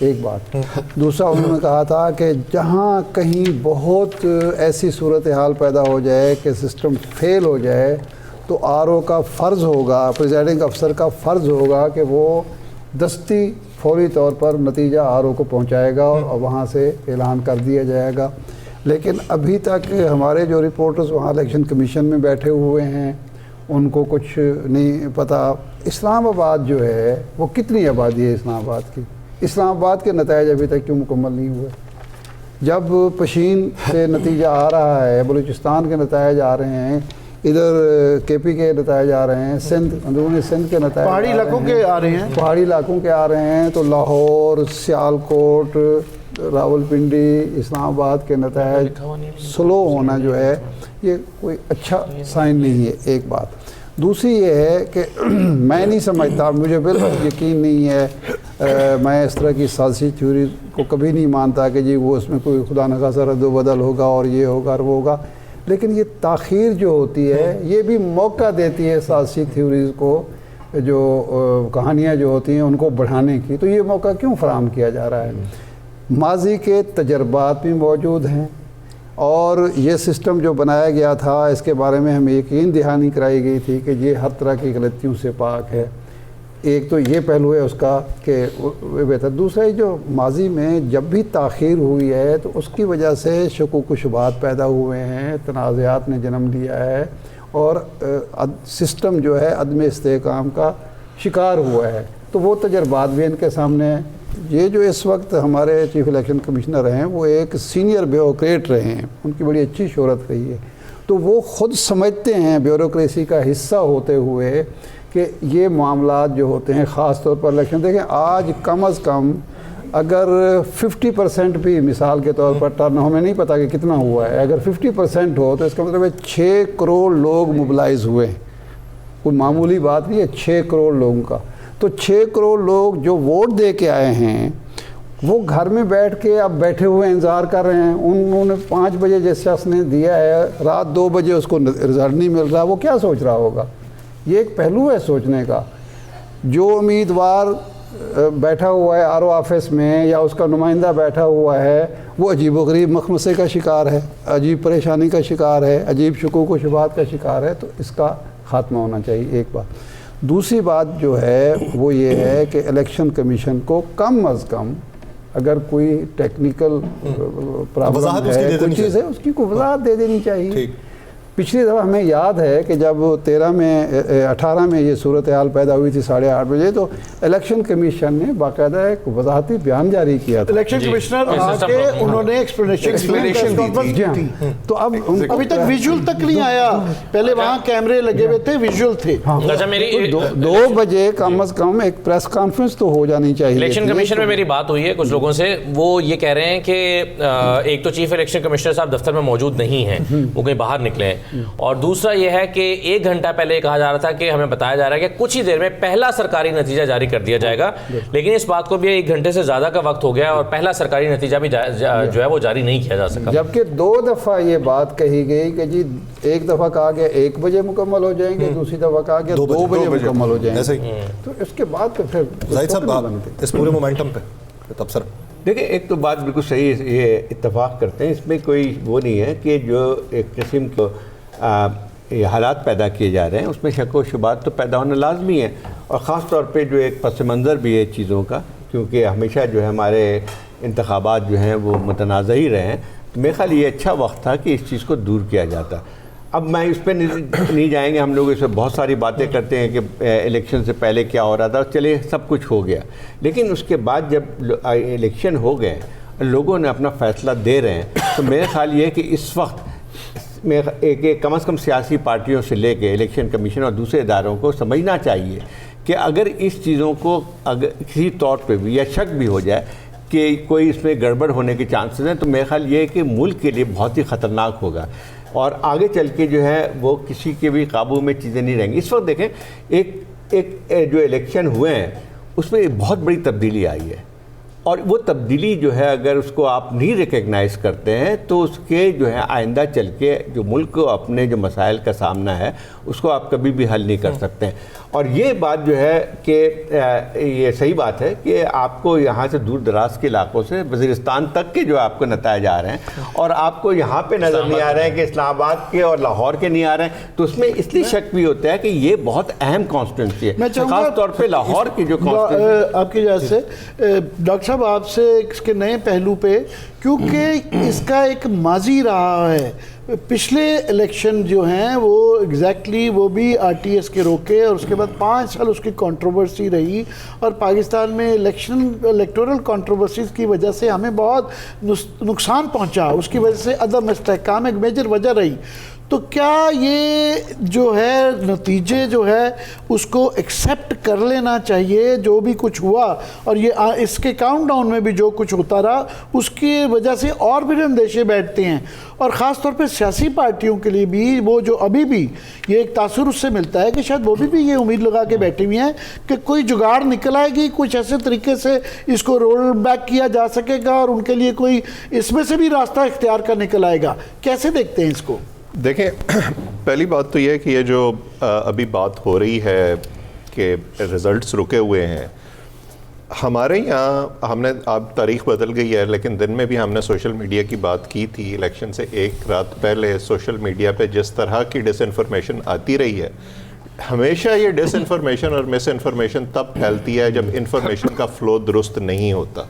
ایک بات. دوسرا انہوں نے کہا تھا کہ جہاں کہیں بہت ایسی صورتحال پیدا ہو جائے کہ سسٹم فیل ہو جائے تو آر او کا فرض ہوگا, پریزائڈنگ افسر کا فرض ہوگا کہ وہ دستی فوری طور پر نتیجہ آر او کو پہنچائے گا اور وہاں سے اعلان کر دیا جائے گا. لیکن ابھی تک ہمارے جو رپورٹرز وہاں الیکشن کمیشن میں بیٹھے ہوئے ہیں ان کو کچھ نہیں پتہ. اسلام آباد جو ہے وہ کتنی آبادی ہے اسلام آباد کی؟ اسلام آباد کے نتائج ابھی تک کیوں مکمل نہیں ہوئے؟ جب پشین سے نتیجہ آ رہا ہے, بلوچستان کے نتائج آ رہے ہیں, ادھر کے پی کے نتائج آ رہے ہیں, سندھ اندرونی سندھ کے نتائج پہاڑی علاقوں کے آ رہے ہیں, پہاڑی علاقوں کے آ رہے ہیں, تو لاہور, سیالکوٹ, راول پنڈی, اسلام آباد کے نتائج سلو ہونا جو ہے یہ کوئی اچھا سائن نہیں ہے. ایک بات. دوسری یہ ہے کہ میں نہیں سمجھتا, مجھے بالکل یقین نہیں ہے, میں اس طرح کی سیاسی تھیوری کو کبھی نہیں مانتا کہ جی وہ اس میں کوئی خدا نخواستہ رد و بدل ہوگا اور یہ ہوگا اور وہ ہوگا. لیکن یہ تاخیر جو ہوتی ہے یہ بھی موقع دیتی ہے سیاسی تھیوریز کو, جو کہانیاں جو ہوتی ہیں ان کو بڑھانے کی. تو یہ موقع کیوں فراہم کیا جا رہا ہے؟ ماضی کے تجربات بھی موجود ہیں اور یہ سسٹم جو بنایا گیا تھا اس کے بارے میں ہمیں یقین دہانی کرائی گئی تھی کہ یہ ہر طرح کی غلطیوں سے پاک ہے. ایک تو یہ پہلو ہے اس کا کہ بہتر. دوسرا ہے جو ماضی میں جب بھی تاخیر ہوئی ہے تو اس کی وجہ سے شکوک و شبہات پیدا ہوئے ہیں, تنازعات نے جنم لیا ہے اور سسٹم جو ہے عدم استحکام کا شکار ہوا ہے. تو وہ تجربات بھی ان کے سامنے ہیں. یہ جو اس وقت ہمارے چیف الیکشن کمشنر ہیں وہ ایک سینئر بیوروکریٹ رہے ہیں, ان کی بڑی اچھی شہرت رہی ہے, تو وہ خود سمجھتے ہیں بیوروکریسی کا حصہ ہوتے ہوئے کہ یہ معاملات جو ہوتے ہیں خاص طور پر الیکشن. دیکھیں آج کم از کم اگر 50% بھی مثال کے طور پر ٹرن, ہمیں نہیں پتہ کہ کتنا ہوا ہے, اگر 50% ہو تو اس کا مطلب ہے 6 کروڑ لوگ موبلائز ہوئے ہیں. کوئی معمولی بات نہیں ہے 6 کروڑ لوگوں کا. تو 6 کروڑ لوگ جو ووٹ دے کے آئے ہیں وہ گھر میں بیٹھ کے اب بیٹھے ہوئے انتظار کر رہے ہیں. انہوں نے 5 بجے جس شخص نے دیا ہے, رات 2 بجے اس کو رزلٹ نہیں مل رہا, وہ کیا سوچ رہا ہوگا؟ یہ ایک پہلو ہے سوچنے کا. جو امیدوار بیٹھا ہوا ہے آر او آفس میں یا اس کا نمائندہ بیٹھا ہوا ہے وہ عجیب و غریب مخمصے کا شکار ہے, عجیب پریشانی کا شکار ہے, عجیب شکوک و شبہات کا شکار ہے. تو اس کا خاتمہ ہونا چاہیے. ایک بات. دوسری بات جو ہے وہ یہ ہے کہ الیکشن کمیشن کو کم از کم اگر کوئی ٹیکنیکل پرابلم ہے, کوئی چیز ہے, اس کی کوئی وضاحت دے دینی چاہیے. پچھلی دفعہ ہمیں یاد ہے کہ جب 18 میں یہ صورتحال پیدا ہوئی تھی 8:30 بجے, تو الیکشن کمیشن نے باقاعدہ ایک وضاحتی بیان جاری کیا تھا. الیکشن کمشنر آ کے انہوں نے ایکسپلینیشن دی تھی. تو اب ابھی تک ویژول تک نہیں آیا, پہلے وہاں کیمرے لگے ہوئے تھے, ویژول تھے. 2 بجے کم از کم ایک پریس کانفرنس تو ہو جانی چاہیے. الیکشن کمیشن میں میری بات ہوئی ہے کچھ لوگوں سے, وہ یہ کہہ رہے ہیں کہ ایک تو چیف الیکشن کمشنر صاحب دفتر میں موجود نہیں ہیں, وہ کہیں باہر نکلے ہیں, اور دوسرا یہ ہے کہ 1 گھنٹہ پہلے یہ کہا جا رہا تھا کہ ہمیں بتایا جا رہا ہے کہ کچھ ہی دیر میں پہلا سرکاری نتیجہ جاری کر دیا جائے گا, لیکن اس بات کو بھی 1 گھنٹے سے زیادہ کا وقت ہو گیا اور پہلا سرکاری نتیجہ بھی جو ہے وہ جاری نہیں کیا جا سکا. جبکہ 2 دفعہ یہ بات کہی گئی کہ جی ایک دفعہ کہا گیا 1 بجے مکمل ہو جائیں گے, دوسری دفعہ کہا گیا 2 بجے مکمل ہو جائیں گے. تو اس کے بعد تو پھر زاہد صاحب اس پورے مومنٹم پہ تبصرہ. دیکھیں ایک تو بات بالکل صحیح ہے, یہ اتفاق کرتے ہیں, اس میں کوئی وہ نہیں ہے کہ جو ایک قسم کو یہ حالات پیدا کیے جا رہے ہیں اس میں شک و شبہات تو پیدا ہونا لازمی ہے, اور خاص طور پہ جو ایک پس منظر بھی ہے چیزوں کا, کیونکہ ہمیشہ جو ہے ہمارے انتخابات جو ہیں وہ متنازع ہی رہے ہیں. تو میرے خیال یہ اچھا وقت تھا کہ اس چیز کو دور کیا جاتا. اب میں اس پہ نہیں جائیں گے, ہم لوگ اس پہ بہت ساری باتیں کرتے ہیں کہ الیکشن سے پہلے کیا ہو رہا تھا, چلے سب کچھ ہو گیا, لیکن اس کے بعد جب الیکشن ہو گئے لوگوں نے اپنا فیصلہ دے رہے ہیں, تو میرے خیال یہ ہے کہ اس وقت میں ایک کم از کم سیاسی پارٹیوں سے لے کے الیکشن کمیشن اور دوسرے اداروں کو سمجھنا چاہیے کہ اگر اس چیزوں کو اگر کسی طور پہ بھی یا شک بھی ہو جائے کہ کوئی اس میں گڑبڑ ہونے کے چانسز ہیں, تو میرے خیال یہ ہے کہ ملک کے لیے بہت ہی خطرناک ہوگا اور آگے چل کے جو ہے وہ کسی کے بھی قابو میں چیزیں نہیں رہیں گی. اس وقت دیکھیں ایک جو الیکشن ہوئے ہیں اس میں بہت بڑی تبدیلی آئی ہے, اور وہ تبدیلی جو ہے اگر اس کو آپ نہیں ریکگنائز کرتے ہیں تو اس کے جو ہے آئندہ چل کے جو ملک کو اپنے جو مسائل کا سامنا ہے اس کو آپ کبھی بھی حل نہیں کر سکتے ہیں. اور یہ بات جو ہے کہ یہ صحیح بات ہے کہ آپ کو یہاں سے دور دراز کے علاقوں سے وزیرستان تک کے جو آپ کو نتائج آ رہے ہیں اور آپ کو یہاں پہ نظر نہیں آ رہے ہیں کہ اسلام آباد کے اور لاہور کے نہیں آ رہے ہیں, تو اس میں اس لیے شک بھی ہوتا ہے کہ یہ بہت اہم کانسٹیٹوئنسی ہے, خاص طور پہ لاہور کی جو آپ کی اجازت سے ڈاکٹر صاحب آپ سے اس کے نئے پہلو پہ, کیونکہ اس کا ایک ماضی رہا ہے. پچھلے الیکشن جو ہیں وہ ایگزیکٹلی وہ بھی آر ٹی ایس کے روکے اور اس کے بعد 5 سال اس کی کنٹروورسی رہی, اور پاکستان میں الیکٹورل کنٹروورسیز کی وجہ سے ہمیں بہت نقصان پہنچا, اس کی وجہ سے عدم استحکام ایک میجر وجہ رہی. تو کیا یہ جو ہے نتیجے جو ہے اس کو ایکسیپٹ کر لینا چاہیے جو بھی کچھ ہوا, اور یہ اس کے کاؤنٹ ڈاؤن میں بھی جو کچھ ہوتا رہا اس کی وجہ سے اور بھی اندیشے بیٹھتے ہیں, اور خاص طور پہ سیاسی پارٹیوں کے لیے بھی وہ جو ابھی بھی یہ ایک تاثر اس سے ملتا ہے کہ شاید وہ بھی یہ امید لگا کے بیٹھے ہوئے ہیں کہ کوئی جگاڑ نکل آئے گی, کچھ ایسے طریقے سے اس کو رول بیک کیا جا سکے گا اور ان کے لیے کوئی اس میں سے بھی راستہ اختیار کر نکل آئے گا. کیسے دیکھتے ہیں اس کو؟ دیکھیں, پہلی بات تو یہ ہے کہ یہ جو ابھی بات ہو رہی ہے کہ رزلٹس رکے ہوئے ہیں, ہمارے یہاں ہم نے, اب تاریخ بدل گئی ہے لیکن دن میں بھی ہم نے سوشل میڈیا کی بات کی تھی. الیکشن سے ایک رات پہلے سوشل میڈیا پہ جس طرح کی ڈس انفارمیشن آتی رہی ہے, ہمیشہ یہ ڈس انفارمیشن اور مس انفارمیشن تب پھیلتی ہے جب انفارمیشن کا فلو درست نہیں ہوتا.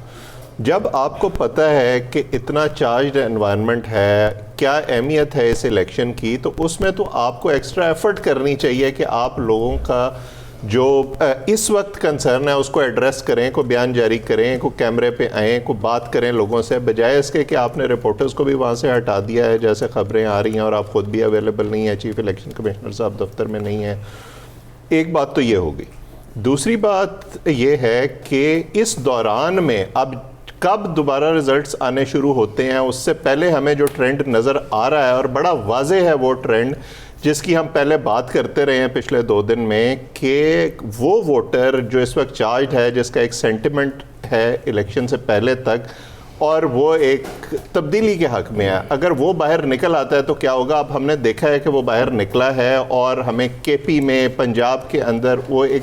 جب آپ کو پتہ ہے کہ اتنا چارجڈ انوائرمنٹ ہے, کیا اہمیت ہے اس الیکشن کی, تو اس میں تو آپ کو ایکسٹرا ایفرٹ کرنی چاہیے کہ آپ لوگوں کا جو اس وقت کنسرن ہے اس کو ایڈریس کریں, کو بیان جاری کریں, کو کیمرے پہ آئیں, کو بات کریں لوگوں سے, بجائے اس کے کہ آپ نے رپورٹرز کو بھی وہاں سے ہٹا دیا ہے جیسے خبریں آ رہی ہیں اور آپ خود بھی اویلیبل نہیں ہیں, چیف الیکشن کمشنر صاحب دفتر میں نہیں ہیں. ایک بات تو یہ ہوگی. دوسری بات یہ ہے کہ اس دوران میں اب کب دوبارہ رزلٹس آنے شروع ہوتے ہیں, اس سے پہلے ہمیں جو ٹرینڈ نظر آ رہا ہے اور بڑا واضح ہے وہ ٹرینڈ جس کی ہم پہلے بات کرتے رہے ہیں پچھلے 2 دن میں, کہ وہ ووٹر جو اس وقت چارجڈ ہے, جس کا ایک سینٹیمنٹ ہے الیکشن سے پہلے تک اور وہ ایک تبدیلی کے حق میں ہے, اگر وہ باہر نکل آتا ہے تو کیا ہوگا. اب ہم نے دیکھا ہے کہ وہ باہر نکلا ہے اور ہمیں کے پی میں, پنجاب کے اندر وہ ایک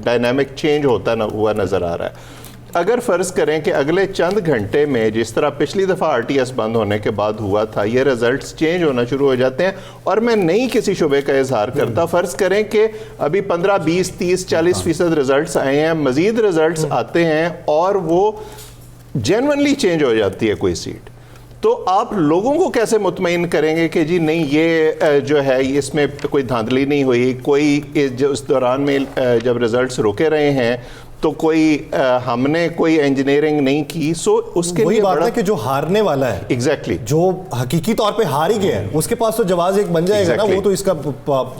ڈائنامک چینج ہوتا ہوا نظر آ رہا ہے. اگر فرض کریں کہ اگلے چند گھنٹے میں جس طرح پچھلی دفعہ آر ٹی ایس بند ہونے کے بعد ہوا تھا, یہ رزلٹس چینج ہونا شروع ہو جاتے ہیں, اور میں نہیں کسی شعبے کا اظہار کرتا, فرض کریں کہ ابھی 15, 20, 30, 40% رزلٹس آئے ہیں, مزید رزلٹس آتے ہیں اور وہ جینونلی چینج ہو جاتی ہے کوئی سیٹ, تو آپ لوگوں کو کیسے مطمئن کریں گے کہ جی نہیں یہ جو ہے اس میں کوئی دھاندلی نہیں ہوئی, کوئی اس دوران میں جب رزلٹس روکے رہے ہیں تو کوئی ہم نے کوئی انجینئرنگ نہیں کی. سو اس کے وہی بات ہے کہ جو ہارنے والا ہے, ایگزیکٹلی جو حقیقی طور پہ ہار ہی گیا ہے, اس کے پاس تو جواز ایک بن جائے گا نا, وہ تو اس کا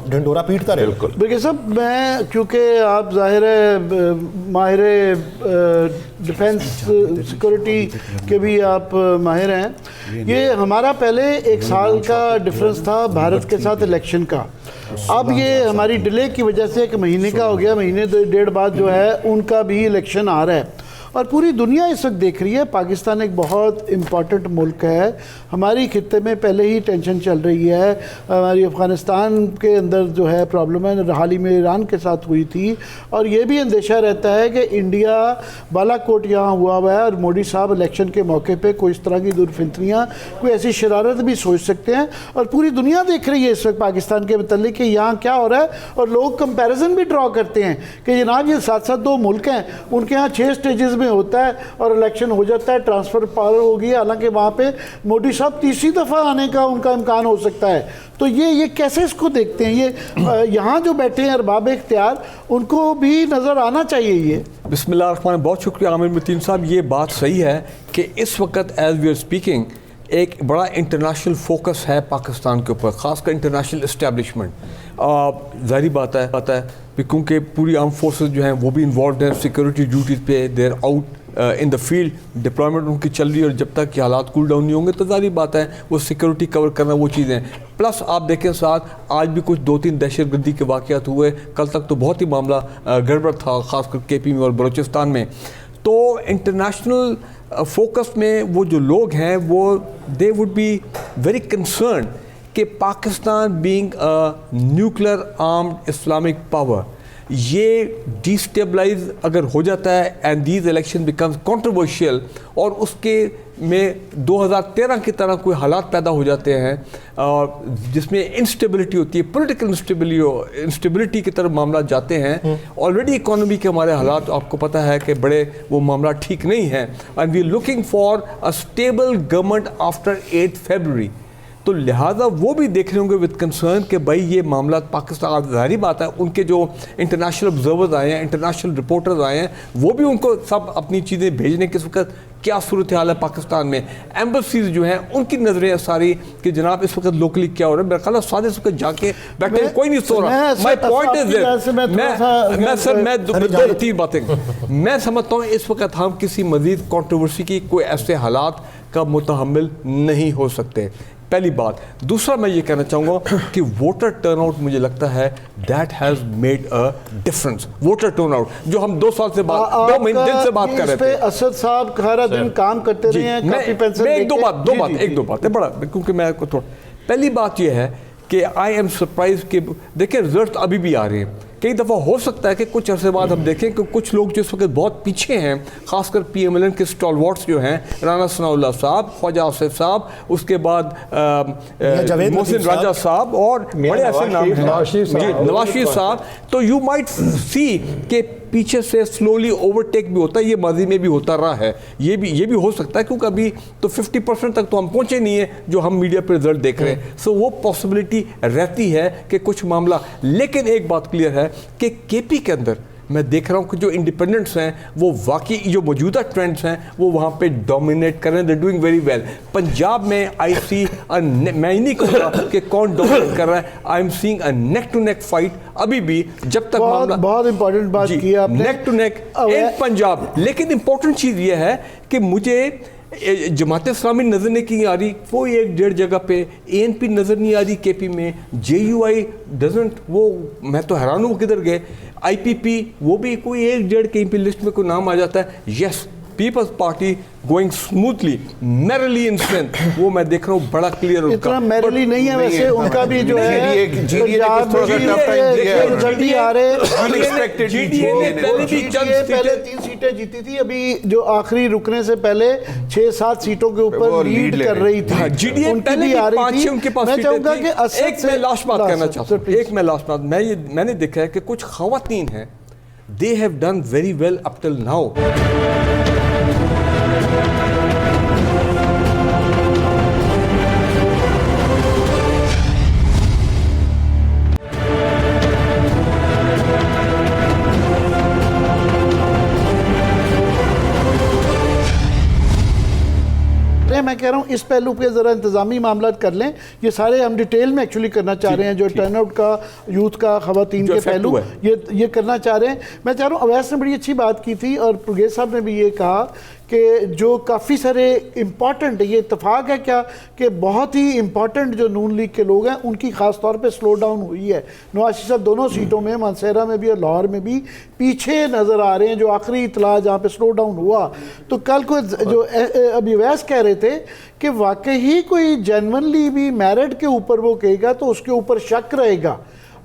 ڈھنڈورا پیٹتا رہے. بالکل. دیکھیے صاحب, میں کیونکہ آپ ظاہر ہے ماہر ڈیفنس سیکورٹی کے بھی آپ ماہر ہیں, یہ ہمارا پہلے 1 سال کا ڈفرنس تھا بھارت کے ساتھ الیکشن کا, اب یہ ہماری ڈیلے کی وجہ سے 1 مہینے کا ہو گیا, مہینے 1.5 بعد جو ہے ان کا بھی الیکشن آ رہا ہے, اور پوری دنیا اس وقت دیکھ رہی ہے. پاکستان ایک بہت امپورٹنٹ ملک ہے, ہماری خطے میں پہلے ہی ٹینشن چل رہی ہے, ہماری افغانستان کے اندر جو ہے پرابلم ہے, حال ہی میں ایران کے ساتھ ہوئی تھی, اور یہ بھی اندیشہ رہتا ہے کہ انڈیا بالا کوٹ یہاں ہوا ہوا ہے اور مودی صاحب الیکشن کے موقع پہ کوئی اس طرح کی دورفنتریاں, کوئی ایسی شرارت بھی سوچ سکتے ہیں, اور پوری دنیا دیکھ رہی ہے اس وقت پاکستان کے متعلق کہ یہاں کیا ہو رہا ہے, اور لوگ کمپیریزن بھی ڈرا کرتے ہیں کہ جناب یہ 7 2 ملک ہیں, ان کے ہاں 6 سٹیجز میں ہوتا ہے اور الیکشن ہو جاتا ہے, ٹرانسفر پاور ہوگی, حالانکہ وہاں پہ مودی صاحب تیسری دفعہ آنے کا ان کا امکان ہو سکتا ہے. تو یہ کیسے اس کو دیکھتے ہیں, یہ یہاں جو بیٹھے ہیں ارباب اختیار, ان کو بھی نظر آنا چاہیے یہ. بسم اللہ الرحمن الرحیم. بہت شکریہ عامر متین صاحب. یہ بات صحیح ہے کہ اس وقت ایز وی آر اسپیکنگ ایک بڑا انٹرنیشنل فوکس ہے پاکستان کے اوپر, خاص کر انٹرنیشنل اسٹیبلشمنٹ. ظاہری بات ہے کیونکہ پوری آرم فورسز جو ہیں وہ بھی انوالوڈ ہیں سیکورٹی ڈیوٹیز پہ, دیر out in the field, deployment ان کی چل رہی ہے, اور جب تک کہ حالات کول ڈاؤن نہیں ہوں گے تو ظاہری بات ہے وہ سیکورٹی کور کرنا وہ چیزیں. پلس آپ دیکھیں ساتھ آج بھی کچھ 2-3 دہشت گردی کے واقعات ہوئے, کل تک تو بہت ہی معاملہ گڑبڑ تھا خاص کر کے پی میں اور بلوچستان میں. تو انٹرنیشنل فوکس میں وہ جو لوگ ہیں وہ they would be very concerned کہ Pakistan being nuclear armed Islamic power, یہ ڈیسٹیبلائز اگر ہو جاتا ہے and these election becomes controversial اور اس کے میں 2013 کی طرح کوئی حالات پیدا ہو جاتے ہیں جس میں انسٹیبلٹی ہوتی ہے, پولیٹیکل انسٹیبلٹی کی طرف معاملات جاتے ہیں. آلریڈی اکانومی کے ہمارے حالات آپ کو پتہ ہے کہ بڑے وہ معاملات ٹھیک نہیں ہیں, and we looking for a stable government after 8 February. تو لہٰذا وہ بھی دیکھ رہے ہوں گے وتھ کنسرن کہ بھائی یہ معاملات پاکستان, ظاہری بات ہے ان کے جو انٹرنیشنل آبزرورز آئے ہیں, انٹرنیشنل رپورٹرز آئے ہیں, وہ بھی ان کو سب اپنی چیزیں بھیجنے کے وقت کیا صورتحال ہے پاکستان میں. ایمبیسیز جو ہیں ان کی نظریں ساری کہ جناب اس وقت لوکلی کیا ہو رہا ہے. میرا خیال ہے سادے اس وقت جا کے بیٹھے کوئی نہیں سو رہا. مائی پوائنٹ از میں سر میں دو تین باتیں میں سمجھتا ہوں اس وقت ہم کسی مزید کنٹروورسی کی کوئی ایسے حالات کا متحمل نہیں ہو سکتے, پہلی بات. دوسرا میں یہ کہنا چاہوں گا کہ ووٹر ٹرن آؤٹ مجھے لگتا ہے that has made a difference. Voter turn out جو ہم 2 سال سے بات 2 مہینے دن سے بات کر رہے تھے. اسد صاحب سارا دن کام کرتے رہے ہیں, کافی پینسل میں ایک دو بات ہے بڑا, کیونکہ میں پہلی بات یہ ہے کہ آئی ایم سرپرائز کہ دیکھیں رزلٹ ابھی بھی آ رہے ہیں. کئی دفعہ ہو سکتا ہے کہ کچھ عرصے بعد ہم دیکھیں کہ کچھ لوگ جو اس وقت بہت پیچھے ہیں, خاص کر پی ایم ایل این کے اسٹالوارٹس جو ہیں, رانا ثناء اللہ صاحب, خواجہ آصف صاحب, اس کے بعد محسن راجہ صاحب اور بڑے ایسے نام ہیں, نواز شریف صاحب. تو یو مائٹ سی کہ پیچھے سے سلولی اوورٹیک بھی ہوتا ہے, یہ ماضی میں بھی ہوتا رہا ہے, یہ بھی ہو سکتا ہے کیونکہ ابھی تو 50% تک تو ہم پہنچے نہیں ہیں جو ہم میڈیا پہ رزلٹ دیکھ رہے ہیں. سو وہ پاسبلٹی رہتی ہے کہ کچھ معاملہ, لیکن ایک بات کلیئر ہے کہ کے پی کے اندر میں دیکھ رہا ہوں کہ جو انڈیپینڈنٹس ہیں وہ واقعی جو موجودہ ٹرینڈز ہیں وہ وہاں پہ ڈومینیٹ کر رہے ہیں, they doing very well. Punjab میں آئی سی میں نہیں کہوں گا کہ کون ڈومینیٹ کر رہا ہے, I am seeing a neck to neck fight ابھی بھی, جب تک بہت امپورٹنٹ بات کی آپ نے, نیک ٹو نیک ان پنجاب. لیکن امپورٹنٹ چیز یہ ہے کہ مجھے جماعت اسلامی نظر نہیں آ رہی کوئی 1-1.5 جگہ پہ, اے این پی نظر نہیں آ رہی کے پی میں, جے یو آئی ڈزنٹ, وہ میں تو حیران ہوں کدھر گئے, آئی پی پی وہ بھی کوئی 1-1.5 کہیں پہ لسٹ میں کوئی نام آ جاتا ہے. Yes Peoples Party going smoothly merely in strength, وہ میں دیکھ رہا ہوں بڑا کلیئر. اتنا میرلی نہیں ہے ویسے ان کا بھی جو ہے پہلے 3 سیٹیں جیتی تھی, ابھی جو آخری رکنے سے پہلے 6-7 سیٹوں کے اوپر لیڈ کر رہی تھی. جی ڈی اے پہلے بھی 5-6 ان کے پاس سیٹیں تھیں. ایک میں لاسٹ بات کہنا چاہتا ہوں, میں نے دیکھا ہے کہ کچھ خواتین ہیں, they have done very well up till now. میں کہہ رہا ہوں اس پہلو پہ ذرا انتظامی معاملات کر لیں, یہ سارے ہم ڈیٹیل میں ایکچولی کرنا چاہ رہے ہیں, جو ٹرن آؤٹ کا, یوتھ کا, خواتین کے پہلو یہ کرنا چاہ رہے ہیں. میں چاہ رہا ہوں اویس نے بڑی اچھی بات کی تھی اور پروگیز صاحب نے بھی یہ کہا کہ جو کافی سارے امپورٹنٹ, یہ اتفاق ہے کیا کہ بہت ہی امپورٹنٹ جو نون لیگ کے لوگ ہیں ان کی خاص طور پہ سلو ڈاؤن ہوئی ہے. نواز شریف صاحب دونوں سیٹوں میں, مانسہرہ میں بھی اور لاہور میں بھی پیچھے نظر آ رہے ہیں, جو آخری اطلاع جہاں پہ سلو ڈاؤن ہوا. تو کل کو جو ابھی اویس کہہ رہے تھے کہ واقعی کوئی جینونلی بھی میرٹ کے اوپر وہ کہے گا تو اس کے اوپر شک رہے گا.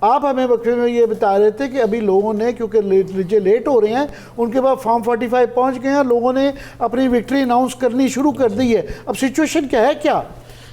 آپ ہمیں وقفے میں یہ بتا رہے تھے کہ ابھی لوگوں نے, کیونکہ لیٹ ہو رہے ہیں, ان کے بعد فارم 45 پہنچ گئے ہیں, لوگوں نے اپنی وکٹری اناؤنس کرنی شروع کر دی ہے. اب سچویشن کیا ہے کیا؟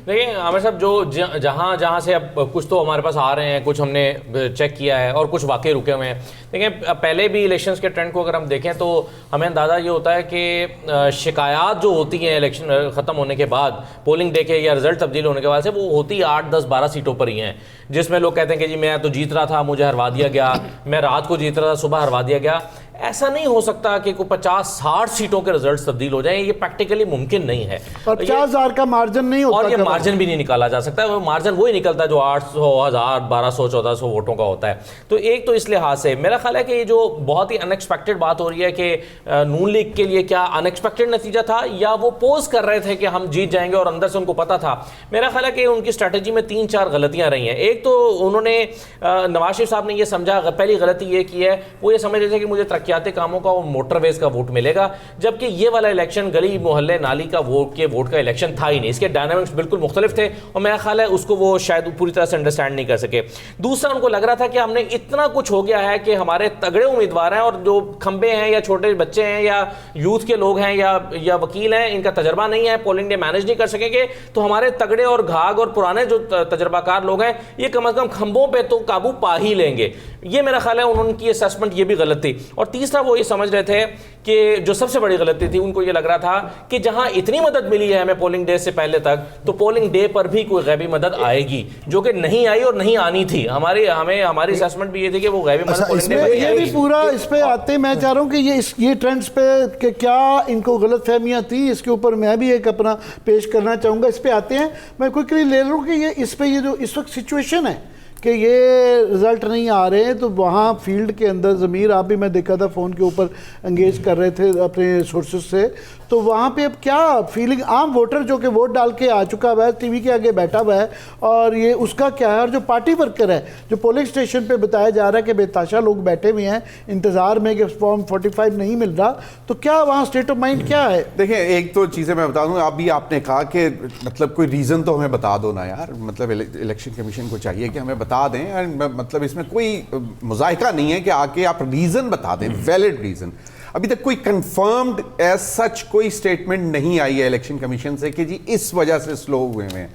دیکھیں عامر صاحب, جو جہاں سے اب کچھ تو ہمارے پاس آ رہے ہیں, کچھ ہم نے چیک کیا ہے اور کچھ واقعی رکے ہوئے ہیں. دیکھیں پہلے بھی الیکشنز کے ٹرینڈ کو اگر ہم دیکھیں تو ہمیں اندازہ یہ ہوتا ہے کہ شکایات جو ہوتی ہیں الیکشن ختم ہونے کے بعد, پولنگ ڈے کے یا رزلٹ تبدیل ہونے کے بعد سے, وہ ہوتی 8-10-12 سیٹوں پر ہی ہیں, جس میں لوگ کہتے ہیں کہ جی میں تو جیت رہا تھا, مجھے ہروا دیا گیا, میں رات کو جیت رہا تھا, صبح ہروا دیا گیا. ایسا نہیں ہو سکتا کہ کوئی 50-60 سیٹوں کے رزلٹس تبدیل ہو جائیں, یہ پریکٹیکلی ممکن نہیں ہے. اور 50,000 کا مارجن نہیں ہوتا, اور یہ مارجن بھی نہیں نکالا جا سکتا, وہ مارجن وہی نکلتا ہے جو 800, 1000, 1200, 1400 ووٹوں کا ہوتا ہے. تو ایک تو اس لحاظ سے میرا خیال ہے کہ یہ جو بہت ہی ان ایکسپیکٹڈ بات ہو رہی ہے کہ نون لیگ کے لیے کیا ان ایکسپیکٹڈ نتیجہ تھا یا وہ پوز کر رہے تھے کہ ہم جیت جائیں گے اور اندر سے ان کو پتا تھا. میرا خیال ہے کہ ان کی اسٹریٹجی میں 3-4 غلطیاں رہی ہیں. ایک تو انہوں نے, نواز شریف صاحب نے یہ سمجھا, پہلی غلطی یہ کی ہے, وہ یہ سمجھ رہے تھے کہ مجھے ترقیات ترقیاتی کاموں کا اور موٹر ویز کا ووٹ ملے گا, جبکہ یہ والا الیکشن گلی محلے نالی کا ووٹ کا الیکشن تھا ہی نہیں. اس کے ڈائنامکس بالکل مختلف تھے اور میرا خیال ہے اس کو وہ شاید پوری طرح سے انڈرسٹینڈ نہیں کر سکے. دوسرا ان کو لگ رہا تھا کہ ہم نے اتنا کچھ ہو گیا ہے کہ ہمارے تگڑے امیدوار ہیں اور جو کھمبے ہیں یا چھوٹے بچے ہیں یا یوتھ کے لوگ ہیں یا وکیل ہیں, ان کا تجربہ نہیں ہے, پولنگ ڈے مینیج نہیں کر سکیں گے, تو ہمارے تگڑے اور گھاگ اور پرانے جو تجربہ کار لوگ ہیں یہ کم از کم کھمبوں پہ تو قابو پا ہی لیں گے. یہ میرا خیال ہے ان کی اسیسمنٹ یہ بھی غلط تھی. اور تیسرا وہ یہ سمجھ رہے تھے کہ جو سب سے بڑی غلطی تھی, ان کو یہ لگ رہا تھا کہ جہاں اتنی مدد ملی ہے ہمیں پولنگ ڈے سے پہلے تک, تو پولنگ ڈے پر بھی کوئی غیبی مدد آئے گی, جو کہ نہیں آئی اور نہیں آنی تھی. ہماری اسیسمنٹ بھی یہ تھی کہ وہ غیبی مدد پولنگ ڈے پر یہ بھی پورا اس پہ آتے, میں چاہ رہا ہوں کہ یہ ٹرینڈز پہ کہ کیا ان کو غلط فہمیاں تھیں, اس کے اوپر میں بھی ایک اپنا پیش کرنا چاہوں گا. اس پہ آتے ہیں, میں کوئی لے لوں کہ یہ اس پہ یہ جو اس وقت سچویشن ہے کہ یہ رزلٹ نہیں آ رہے ہیں, تو وہاں فیلڈ کے اندر ضمیر آپ بھی میں دیکھا تھا فون کے اوپر انگیج کر رہے تھے اپنے سورسز سے, تو وہاں پہ اب کیا فیلنگ, عام ووٹر جو کہ ووٹ ڈال کے آ چکا ہوا ہے, ٹی وی کے آگے بیٹھا ہوا ہے, اور یہ اس کا کیا ہے, اور جو پارٹی ورکر ہے جو پولنگ اسٹیشن پہ بتایا جا رہا ہے کہ بے تحاشا لوگ بیٹھے ہوئے ہیں انتظار میں کہ فارم 45 نہیں مل رہا, تو کیا وہاں اسٹیٹ آف مائنڈ کیا ہے؟ دیکھیں ایک تو چیزیں میں بتا دوں, آپ نے کہا کہ مطلب کوئی ریزن تو ہمیں بتا دو نا یار, مطلب الیکشن کمیشن کو چاہیے کہ ہمیں بتا دیں, مطلب اس میں کوئی مذائقہ نہیں ہے کہ آ کے آپ ریزن بتا دیں, ویلڈ ریزن. ابھی تک کوئی کنفرمڈ ایز سچ کوئی سٹیٹمنٹ نہیں آئی ہے الیکشن کمیشن سے کہ جی اس وجہ سے سلو ہوئے ہیں.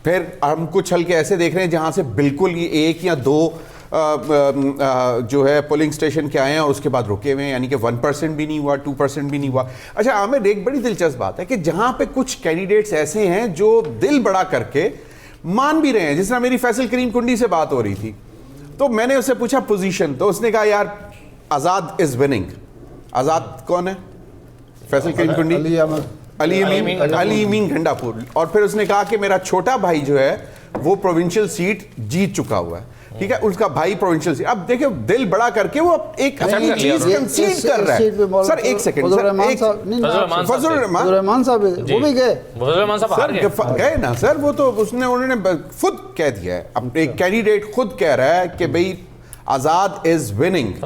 پھر ہم کچھ ہلکے ایسے دیکھ رہے ہیں جہاں سے بالکل یہ 1 یا 2 جو ہے پولنگ سٹیشن کے آئے ہیں اور اس کے بعد رکے ہوئے ہیں, یعنی کہ 1% بھی نہیں ہوا, 2% بھی نہیں ہوا. اچھا عامر, ایک بڑی دلچسپ بات ہے کہ جہاں پہ کچھ کینڈیڈیٹس ایسے ہیں جو دل بڑا کر کے مان بھی رہے ہیں, جس طرح میری فیصل کریم کنڈی سے بات ہو رہی تھی, تو میں نے اس سے پوچھا پوزیشن, تو اس نے کہا یار آزاد از وننگ. آزاد کون ہے؟ فیصل کریم کنڈی, علی امین گھنڈا پور. اور پھر اس نے کہا کہ میرا چھوٹا بھائی جو ہے وہ پروونشل سیٹ جیت چکا ہوا ہے, ٹھیک ہے, اس کا بھائی پروونشل سیٹ. اب دیکھیں دل بڑا کر کے وہ ایک اپنی چیز کنسیڈ کر رہا ہے. سر ایک سیکنڈ, فضل الرحمان صاحب وہ بھی گئے نا سر, وہ تو انہوں نے خود کہہ دیا ہے, ایک کینڈیڈیٹ خود کہہ رہا ہے کہ بھئی آزاد از وننگ.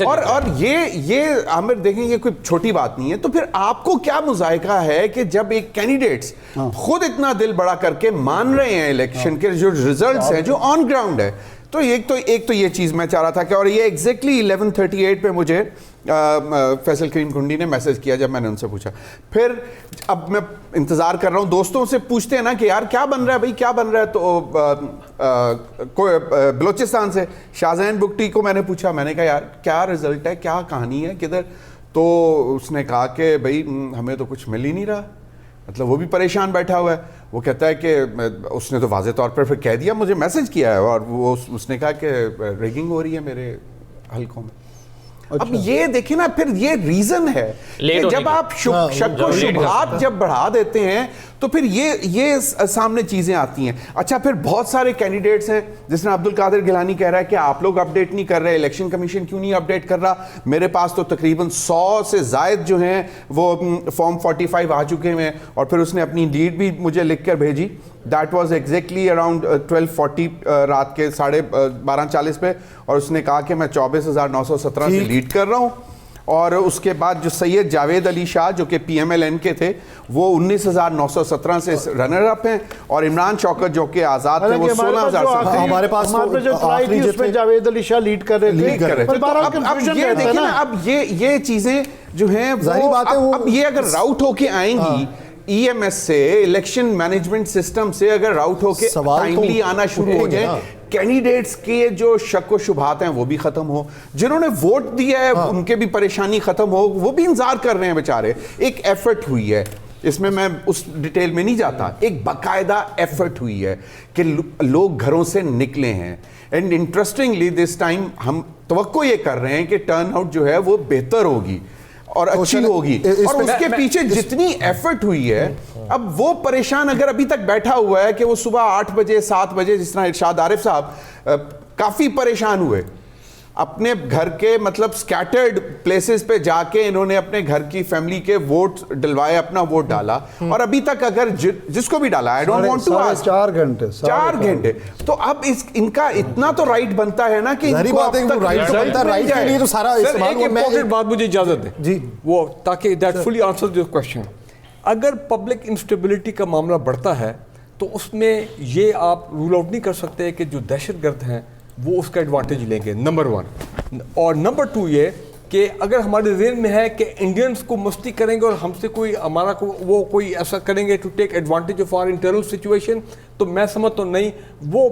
اور یہ عامر دیکھیں یہ کوئی چھوٹی بات نہیں ہے. تو پھر آپ کو کیا مذائقہ ہے کہ جب ایک کینڈیڈیٹس خود اتنا دل بڑا کر کے مان رہے ہیں الیکشن کے جو ریزلٹس ہیں جو آن گراؤنڈ ہے. تو ایک تو یہ چیز میں چاہ رہا تھا کہ, اور یہ ایگزیکٹلی 11:38 پہ مجھے فیصل کریم کنڈی نے میسج کیا جب میں نے ان سے پوچھا. پھر اب میں انتظار کر رہا ہوں, دوستوں سے پوچھتے ہیں نا کہ یار کیا بن رہا ہے بھائی, کیا بن رہا ہے. تو بلوچستان سے شاہزین بگٹی کو میں نے پوچھا, میں نے کہا یار کیا رزلٹ ہے, کیا کہانی ہے, کدھر. تو اس نے کہا کہ بھائی ہمیں تو کچھ مل ہی نہیں رہا, مطلب وہ بھی پریشان بیٹھا ہوا ہے. وہ کہتا ہے کہ اس نے تو واضح طور پر پھر کہہ دیا, مجھے میسج کیا ہے, اور وہ اس نے کہا کہ ریگنگ ہو رہی ہے میرے حلقوں میں. اب یہ دیکھیں نا, پھر یہ ریزن ہے کہ جب آپ شک و شبہات جب بڑھا دیتے ہیں تو پھر یہ سامنے چیزیں آتی ہیں. اچھا پھر بہت سارے کینڈیڈیٹس ہیں, جس میں عبد القادر گیلانی کہہ رہا ہے کہ آپ لوگ اپڈیٹ نہیں کر رہے, الیکشن کمیشن کیوں نہیں اپڈیٹ کر رہا. میرے پاس تو تقریباً 100 سے زائد جو ہیں وہ فارم 45 آ چکے ہیں. اور پھر اس نے اپنی لیڈ بھی مجھے لکھ کر بھیجی, دیٹ واز ایگزیکٹلی اراؤنڈ 12:40 رات کے 12:40 پہ, اور اس نے کہا کہ میں 24,917 سے لیڈ کر رہا ہوں. اور اس کے بعد جو سید جاوید علی شاہ جو کہ پی ایم ایل این کے تھے وہ 19,917 سے رنر اپ ہیں, اور عمران شوکت جو کہ آزاد تھے وہ 16,000 سے. ہمارے پاس جو ٹرائی تھی اس میں جاوید علی شاہ لیڈ کر رہے تھے. اب یہ دیکھیں نا, اب یہ چیزیں جو ہیں اب یہ اگر راؤٹ ہو کے آئیں گی ای ایم ایس سے, الیکشن مینجمنٹ سسٹم سے اگر راؤٹ ہو کے ٹائملی آنا شروع ہو جائیں, کینڈیڈیٹس کے جو شک و شبہات ہیں وہ بھی ختم ہو, جنہوں نے ووٹ دیا ہے ان کے بھی پریشانی ختم ہو, وہ بھی انتظار کر رہے ہیں بیچارے. ایک ایفرٹ ہوئی ہے, اس میں اس ڈیٹیل میں نہیں جاتا, ایک باقاعدہ ایفرٹ ہوئی ہے کہ لوگ گھروں سے نکلے ہیں. اینڈ انٹرسٹنگلی دس ٹائم ہم توقع یہ کر رہے ہیں کہ ٹرن آؤٹ جو ہے وہ بہتر ہوگی اور اچھی ہوگی, اور اس کے پیچھے جتنی ایفرٹ ہوئی ہے. اب وہ پریشان اگر ابھی تک بیٹھا ہوا ہے کہ وہ صبح 8 بجے 7 بجے, جس طرح ارشاد عارف صاحب کافی پریشان ہوئے, اپنے گھر کے مطلب سکیٹرڈ پلیسز پہ جا کے انہوں نے اپنے گھر کی فیملی کے ووٹ ڈلوائے, اپنا ووٹ ڈالا, اور ابھی تک اگر جس کو بھی ڈالا, I don't want to ask, 4 گھنٹے 4 گھنٹے, تو اب ان کا اتنا تو رائٹ بنتا ہے نا کہ ظاہری بات ہے کہ رائٹ بنتا ہے, رائٹ کے لیے تو سارا استعمال ہوا. میں بات مجھے اجازت دیں جی وہ, تاکہ that fully answer your question. اگر پبلک انسٹیبلٹی کا معاملہ بڑھتا ہے تو اس میں یہ آپ رول آؤٹ نہیں کر سکتے کہ جو دہشت گرد ہیں وہ اس کا ایڈوانٹیج لیں گے, نمبر 1. اور نمبر 2 یہ کہ اگر ہمارے ذہن میں ہے کہ انڈینس کو مستی کریں گے اور ہم سے کوئی ہمارا وہ کوئی ایسا کریں گے to take advantage of our internal situation, تو میں سمجھتا ہوں نہیں, وہ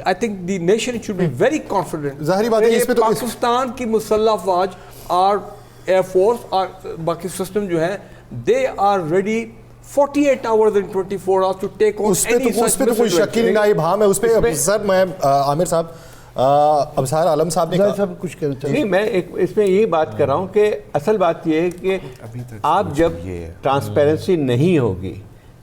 I think the nation should be very confident. ظاہری بات ہے اس پہ تو پاکستان کی مسلح افواج اور ایئر فورس اور باقی سسٹم جو ہیں, they are ready 48 hours and 24 hours to take on any such. اس پہ تو کوئی شک ہی نہیں, نائب ہاں. اس پہ سر میں عامر صاحب, ابصار عالم صاحب نے کہا کچھ کہنا چاہیے. نہیں, میں اس میں یہی بات کر رہا ہوں کہ اصل بات یہ ہے کہ آپ جب ٹرانسپیرنسی نہیں ہوگی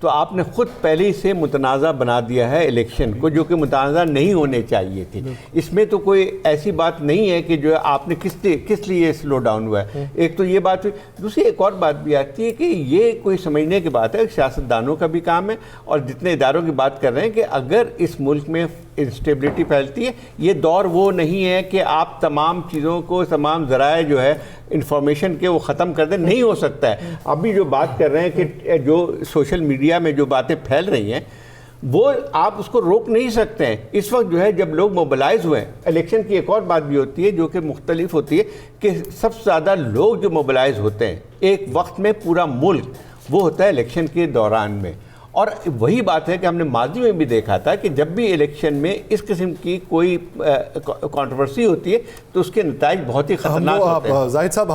تو آپ نے خود پہلے ہی سے متنازع بنا دیا ہے الیکشن کو, جو کہ متنازع نہیں ہونے چاہیے تھی. اس میں تو کوئی ایسی بات نہیں ہے کہ جو ہے آپ نے کس لیے سلو ڈاؤن ہوا ہے. ایک تو یہ بات, دوسری ایک اور بات بھی آتی ہے کہ یہ کوئی سمجھنے کی بات ہے, سیاستدانوں کا بھی کام ہے اور جتنے اداروں کی بات کر رہے ہیں کہ اگر اس ملک میں انسٹیبلٹی پھیلتی ہے, یہ دور وہ نہیں ہے کہ آپ تمام چیزوں کو, تمام ذرائع جو ہے انفارمیشن کے وہ ختم کر دیں, نہیں ہو سکتا ہے. ابھی جو بات کر رہے ہیں کہ جو سوشل میڈیا میں جو باتیں پھیل رہی ہیں وہ آپ اس کو روک نہیں سکتے ہیں. اس وقت جو ہے جب لوگ موبلائز ہوئے ہیں, الیکشن کی ایک اور بات بھی ہوتی ہے جو کہ مختلف ہوتی ہے کہ سب سے زیادہ لوگ جو موبلائز ہوتے ہیں ایک وقت میں پورا ملک, وہ ہوتا ہے الیکشن کے دوران میں. اور وہی بات ہے کہ ہم نے ماضی میں بھی دیکھا تھا کہ جب بھی الیکشن میں اس قسم کی کوئی کنٹروورسی ہوتی ہے تو اس کے نتائج بہت ہی خطرناک ہوتے ہیں. زاہد صاحب,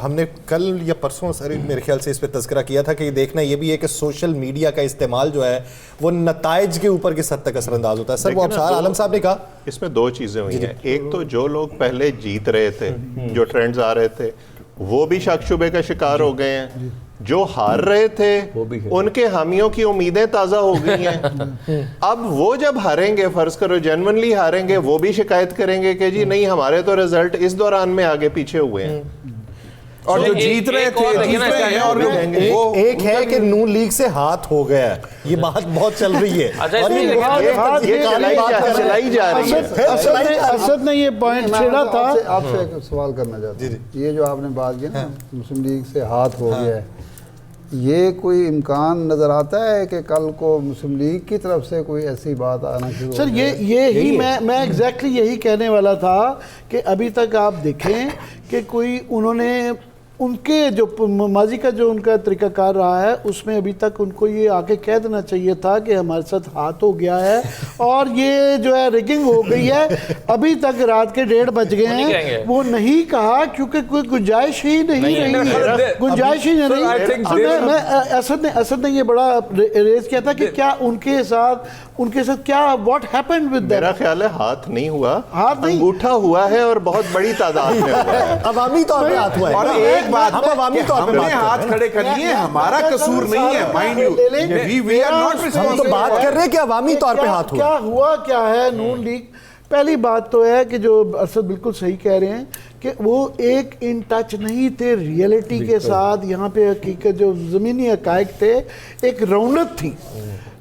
ہم نے کل یا پرسوں سر میرے خیال سے اس پہ تذکرہ کیا تھا کہ یہ دیکھنا یہ بھی ہے کہ سوشل میڈیا کا استعمال جو ہے وہ نتائج کے اوپر کس حد تک اثر انداز ہوتا ہے. سر وہ ابصار عالم صاحب نے کہا اس میں 2 چیزیں ہوئی ہیں. ایک تو جو لوگ پہلے جیت رہے تھے, جو ٹرینڈز آ رہے تھے, وہ بھی شک شبے کا شکار ہو گئے ہیں. جو ہار رہے تھے ان کے حامیوں کی امیدیں تازہ ہو گئی ہیں. اب وہ جب ہاریں گے, فرض کرو جینونلی ہاریں گے, وہ بھی شکایت کریں گے کہ جی نہیں ہمارے تو رزلٹ اس دوران میں آگے پیچھے ہوئے ہیں. اور جو جیت رہے تھے, اور ایک ہے کہ نون لیگ سے ہاتھ ہو گیا ہے, یہ بات بہت چل رہی ہے اور یہ چلائی جا رہی ہے. اسد نے یہ پوائنٹ چھیڑا تھا. آپ سے ایک سوال کرنا چاہتا ہوں, یہ جو آپ نے بات کی نا مسلم لیگ سے ہاتھ ہو گیا ہے, یہ کوئی امکان نظر آتا ہے کہ کل کو مسلم لیگ کی طرف سے کوئی ایسی بات آنا شروع ہو سر یہی میں ایگزیکٹلی یہی کہنے والا تھا کہ ابھی تک آپ دیکھیں کہ کوئی انہوں نے ان کے جو ماضی کا جو ان کا طریقہ کار رہا ہے اس میں ابھی تک ان کو یہ آگے کہہ دینا چاہیے تھا کہ ہمارے ساتھ ہاتھ ہو گیا ہے اور یہ جو ہے ریگنگ ہو گئی ہے. ابھی تک رات کے 1:30 بج گئے ہیں, وہ نہیں کہا کیونکہ کوئی گنجائش ہی نہیں رہی, گنجائش ہی نہیں رہی. اسد نے یہ بڑا ریز کیا تھا کہ کیا ان کے ساتھ کیا واٹ ہیپنڈ ود میرا خیال ہے ہاتھ نہیں ہوا, انگوٹھا ہوا ہے اور بہت بڑی تعداد میں ہوا ہے. عوامی طور پہ ہاتھ ہوا ہے. اور ایک بات ہم عوامی طور پہ ہم نے ہاتھ کھڑے کر لیے, ہمارا قصور نہیں ہے, مائنڈ یو, ہم تو بات کر رہے ہیں کہ عوامی طور پہ ہاتھ ہوا. کیا ہوا کیا ہے نون لیگ. پہلی بات تو ہے کہ جو اسد بالکل صحیح کہہ رہے ہیں کہ وہ ایک ان ٹچ نہیں تھے ریئلٹی کے ساتھ. یہاں پہ حقیقت جو زمینی حقائق تھے, ایک رونق تھی.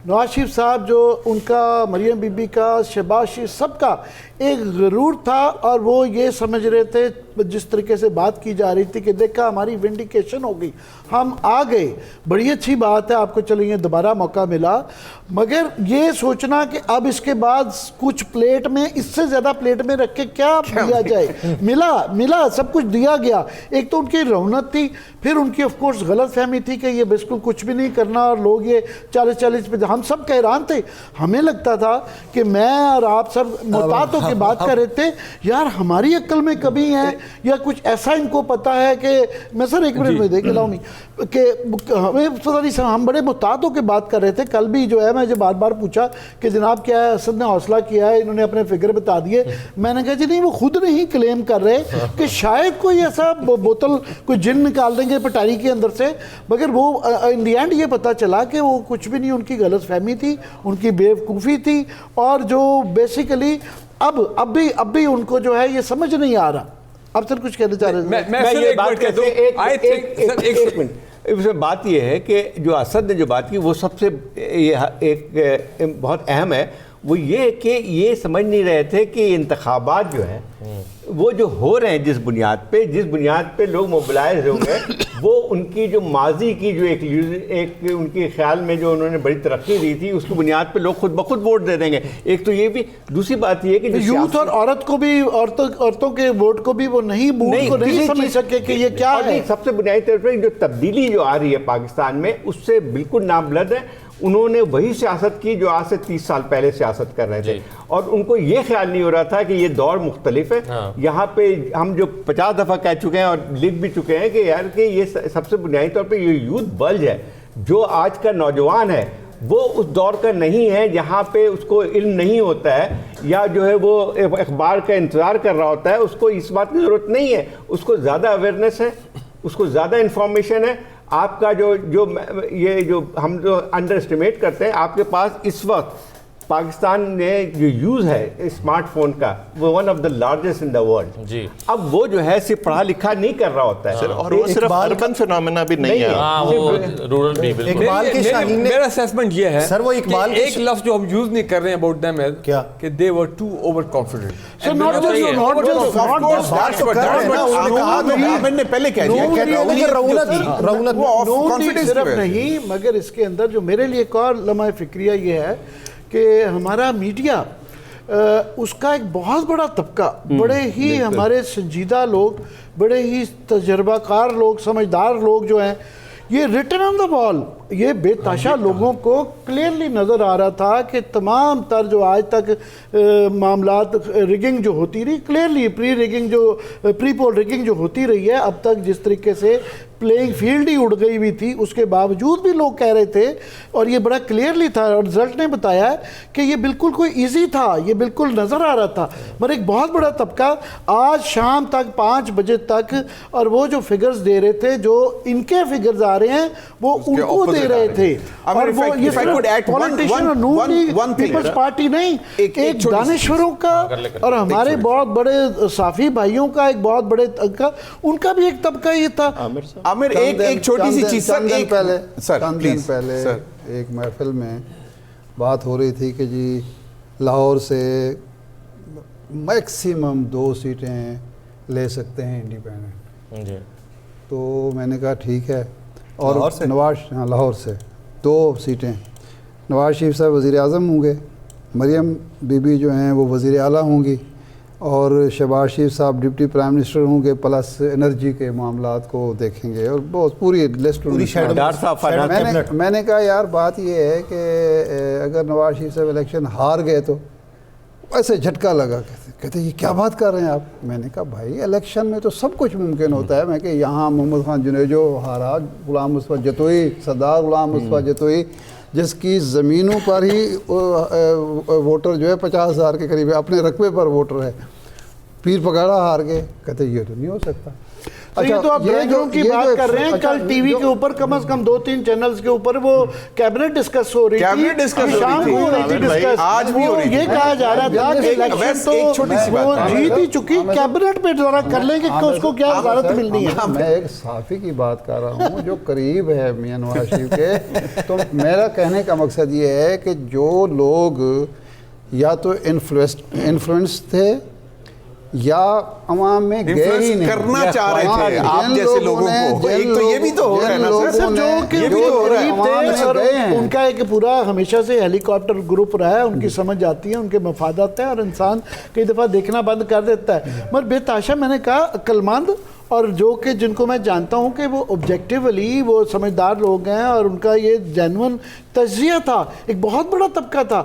نواز شریف صاحب جو ان کا, مریم بی بی کا, شہباز شریف, سب کا ایک غرور تھا اور وہ یہ سمجھ رہے تھے جس طریقے سے بات کی جا رہی تھی کہ دیکھا ہماری ونڈیکیشن ہو گئی, ہم آ گئے, بڑی اچھی بات ہے, آپ کو چلیے دوبارہ موقع ملا. مگر یہ سوچنا کہ اب اس کے بعد کچھ پلیٹ میں اس سے زیادہ پلیٹ میں رکھ کے کیا دیا جائے, ملا سب کچھ دیا گیا. ایک تو ان کی رونق تھی, پھر ان کی آف کورس غلط فہمی تھی کہ یہ بالکل کچھ بھی نہیں کرنا اور لوگ یہ 40 پہ, ہم سب حیران تھے. ہمیں لگتا تھا کہ میں اور آپ سب محتاطوں کی بات کر رہے تھے, یار ہماری عقل میں کبھی ہے یا کچھ ایسا ان کو پتا ہے کہ میں سر 1 منٹ میں دیکھ لاؤں کہ ہم بڑے محتاط ہو کے بات کر رہے تھے. کل بھی جو ہے میں جب بار بار پوچھا کہ جناب کیا ہے, اسد نے حوصلہ کیا ہے, انہوں نے اپنے فگر بتا دیے. میں نے کہا جی نہیں, وہ خود نہیں کلیم کر رہے کہ شاید کوئی ایسا بوتل کوئی جن نکال دیں گے پٹاری کے اندر سے, مگر وہ ان دی اینڈ یہ پتا چلا کہ وہ کچھ بھی نہیں, ان کی غلط فہمی تھی, ان کی بیوقوفی تھی. اور جو بیسیکلی اب بھی ان کو جو ہے یہ سمجھ نہیں آ رہا. اب سر کچھ کہنا چاہ رہے ہیں؟ میں یہ ایک بات ورڈ کہتا کہتے ہوں. I think سر ایک منٹ, اس میں بات یہ ہے کہ جو اسد نے جو بات کی وہ سب سے ایک بہت اہم ہے. وہ یہ کہ یہ سمجھ نہیں رہے تھے کہ انتخابات جو ہیں وہ جو ہو رہے ہیں جس بنیاد پہ لوگ موبلائز ہو گئے, وہ ان کی جو ماضی کی جو ایک ان کے خیال میں جو انہوں نے بڑی ترقی دی تھی اس کی بنیاد پہ لوگ خود بخود ووٹ دے دیں گے. ایک تو یہ بھی, دوسری بات یہ کہ یوتھ اور عورت کو بھی, عورتوں کے ووٹ کو بھی وہ نہیں سمجھ سکے کہ یہ کیا ہے. سب سے بنیادی طور پر جو تبدیلی جو آ رہی ہے پاکستان میں اس سے بالکل نابلد ہے. انہوں نے وہی سیاست کی جو آج سے 30 سال پہلے سیاست کر رہے تھے, اور ان کو یہ خیال نہیں ہو رہا تھا کہ یہ دور مختلف ہے. یہاں پہ ہم جو 50 دفعہ کہہ چکے ہیں اور لکھ بھی چکے ہیں کہ یار کہ یہ سب سے بنیادی طور پہ یہ یوتھ بلج ہے. جو آج کا نوجوان ہے وہ اس دور کا نہیں ہے جہاں پہ اس کو علم نہیں ہوتا ہے, یا جو ہے وہ اخبار کا انتظار کر رہا ہوتا ہے. اس کو اس بات کی ضرورت نہیں ہے, اس کو زیادہ اویئرنیس ہے, اس کو زیادہ انفارمیشن ہے. آپ کا یہ جو ہم جو انڈر اسٹیمیٹ کرتے ہیں, آپ کے پاس اس وقت پاکستان نے جو یوز ہے اسمارٹ فون کا وہ one of the largest in the world. جی, اب وہ جو ہے صرف پڑھا لکھا نہیں کر رہا ہوتا ہے, اور وہ صرف اربن فینومینا بھی نہیں ہے. رورل بھی بالکل. اقبال کے شاہین نے, میرا اسیسمنٹ یہ ہے سر وہ اقبال کہ ایک لفظ جو ہم یوز نہیں کر رہے ہیں اباؤٹ دیم کیا کہ دے ور ٹو اوور کانفیڈنٹ. نے پہلے کہہ صرف نہیں, مگر اس کے اندر جو میرے لیے ایک اور لمحہ فکریہ یہ ہے کہ ہمارا میڈیا اس کا ایک بہت بڑا طبقہ, بڑے ہی ہمارے سنجیدہ لوگ, بڑے ہی تجربہ کار لوگ, سمجھدار لوگ جو ہیں, یہ ریٹن آن دا وال, یہ بے تحاشا لوگوں کو کلیئرلی نظر آ رہا تھا کہ تمام تر جو آج تک معاملات ریگنگ جو ہوتی رہی, کلیئرلی پری پول ریگنگ جو ہوتی رہی ہے, اب تک جس طریقے سے پلینگ فیلڈ ہی اڑ گئی ہوئی تھی, اس کے باوجود بھی لوگ کہہ رہے تھے, اور یہ بڑا کلیئرلی تھا, اور رزلٹ نے بتایا کہ یہ بالکل کوئی ایزی تھا, یہ بالکل نظر آ رہا تھا. مگر ایک بہت بڑا طبقہ آج شام تک 5 بجے تک, اور وہ جو فگرز دے رہے تھے, جو ان کے فگرز آ رہے ہیں وہ ان کو دے رہے تھے. اور وہ یہ صرف پولیٹیشین اور نون لیگ پیپلز پارٹی نہیں, ایک دانشوروں کا اور ہمارے بہت بڑے صافی بھائیوں کا ایک بہت بڑے طبقہ, ان کا بھی ایک طبقہ یہ تھا. عامر ایک چھوٹی سی چیز چند دن پہلے ایک محفل میں بات ہو رہی تھی کہ جی لاہور سے میکسیمم 2 سیٹیں لے سکتے ہیں انڈیپینڈنٹ. تو میں نے کہا ٹھیک ہے, اور لاہور سے 2 سیٹیں, نواز شریف صاحب وزیر اعظم ہوں گے, مریم بی بی جو ہیں وہ وزیر اعلیٰ ہوں گی, اور شہباز شریف صاحب ڈپٹی پرائم منسٹر ہوں گے, پلس انرجی کے معاملات کو دیکھیں گے, اور بہت پوری لسٹ. میں نے کہا یار بات یہ ہے کہ اگر نواز شریف صاحب الیکشن ہار گئے تو ایسے جھٹکا لگا, کہتے یہ کیا بات کر رہے ہیں آپ. میں نے کہا بھائی الیکشن میں تو سب کچھ ممکن ہوتا ہے. میں کہ یہاں محمد خان جنیجو ہارا, غلام مصطفیٰ جتوئی, سردار غلام مصطفیٰ جتوئی, جس کی زمینوں پر ہی ووٹر جو ہے 50,000 کے قریب ہے, اپنے رقبے پر ووٹر ہے, پیر پگاڑا ہار گئے. کہتے یہ تو نہیں ہو سکتا. یہ تو آپ ڈرائنگ روم کی بات کر رہے ہیں. کل ٹی وی کے اوپر کم از کم 2-3 چینلز کے اوپر وہ کیبنٹ ڈسکس ہو رہی تھی, شام کو ہو رہی تھی ڈسکس. آج بھی یہ کہا جا رہا تھا کہ الیکشن تو وہ جیت ہی چکی, کیبنٹ پہ ذرا کر لیں کہ اس کو کیا وزارت ملنی ہے. میں ایک صحافی کی بات کر رہا ہوں جو قریب ہے میاں نواز شریف کے. تو میرا کہنے کا مقصد یہ ہے کہ جو لوگ یا تو انفلوئنس تھے یا عوام میں گئے ہی نہیں کرنا چاہ رہے تھے آپ جیسے لوگوں کو, ایک تو یہ بھی تو ہو رہا ہے نا سر, یہ بھی تو ہو رہا ہے. ان کا ایک پورا ہمیشہ سے ہیلی کاپٹر گروپ رہا ہے, ان کی سمجھ آتی ہے, ان کے مفادات ہیں, اور انسان کئی دفعہ دیکھنا بند کر دیتا ہے. مگر بے تحاشا میں نے کہا عقل مند, اور جو کہ جن کو میں جانتا ہوں کہ وہ آبجیکٹیولی وہ سمجھدار لوگ ہیں, اور ان کا یہ جینون تجزیہ تھا, ایک بہت بڑا طبقہ تھا.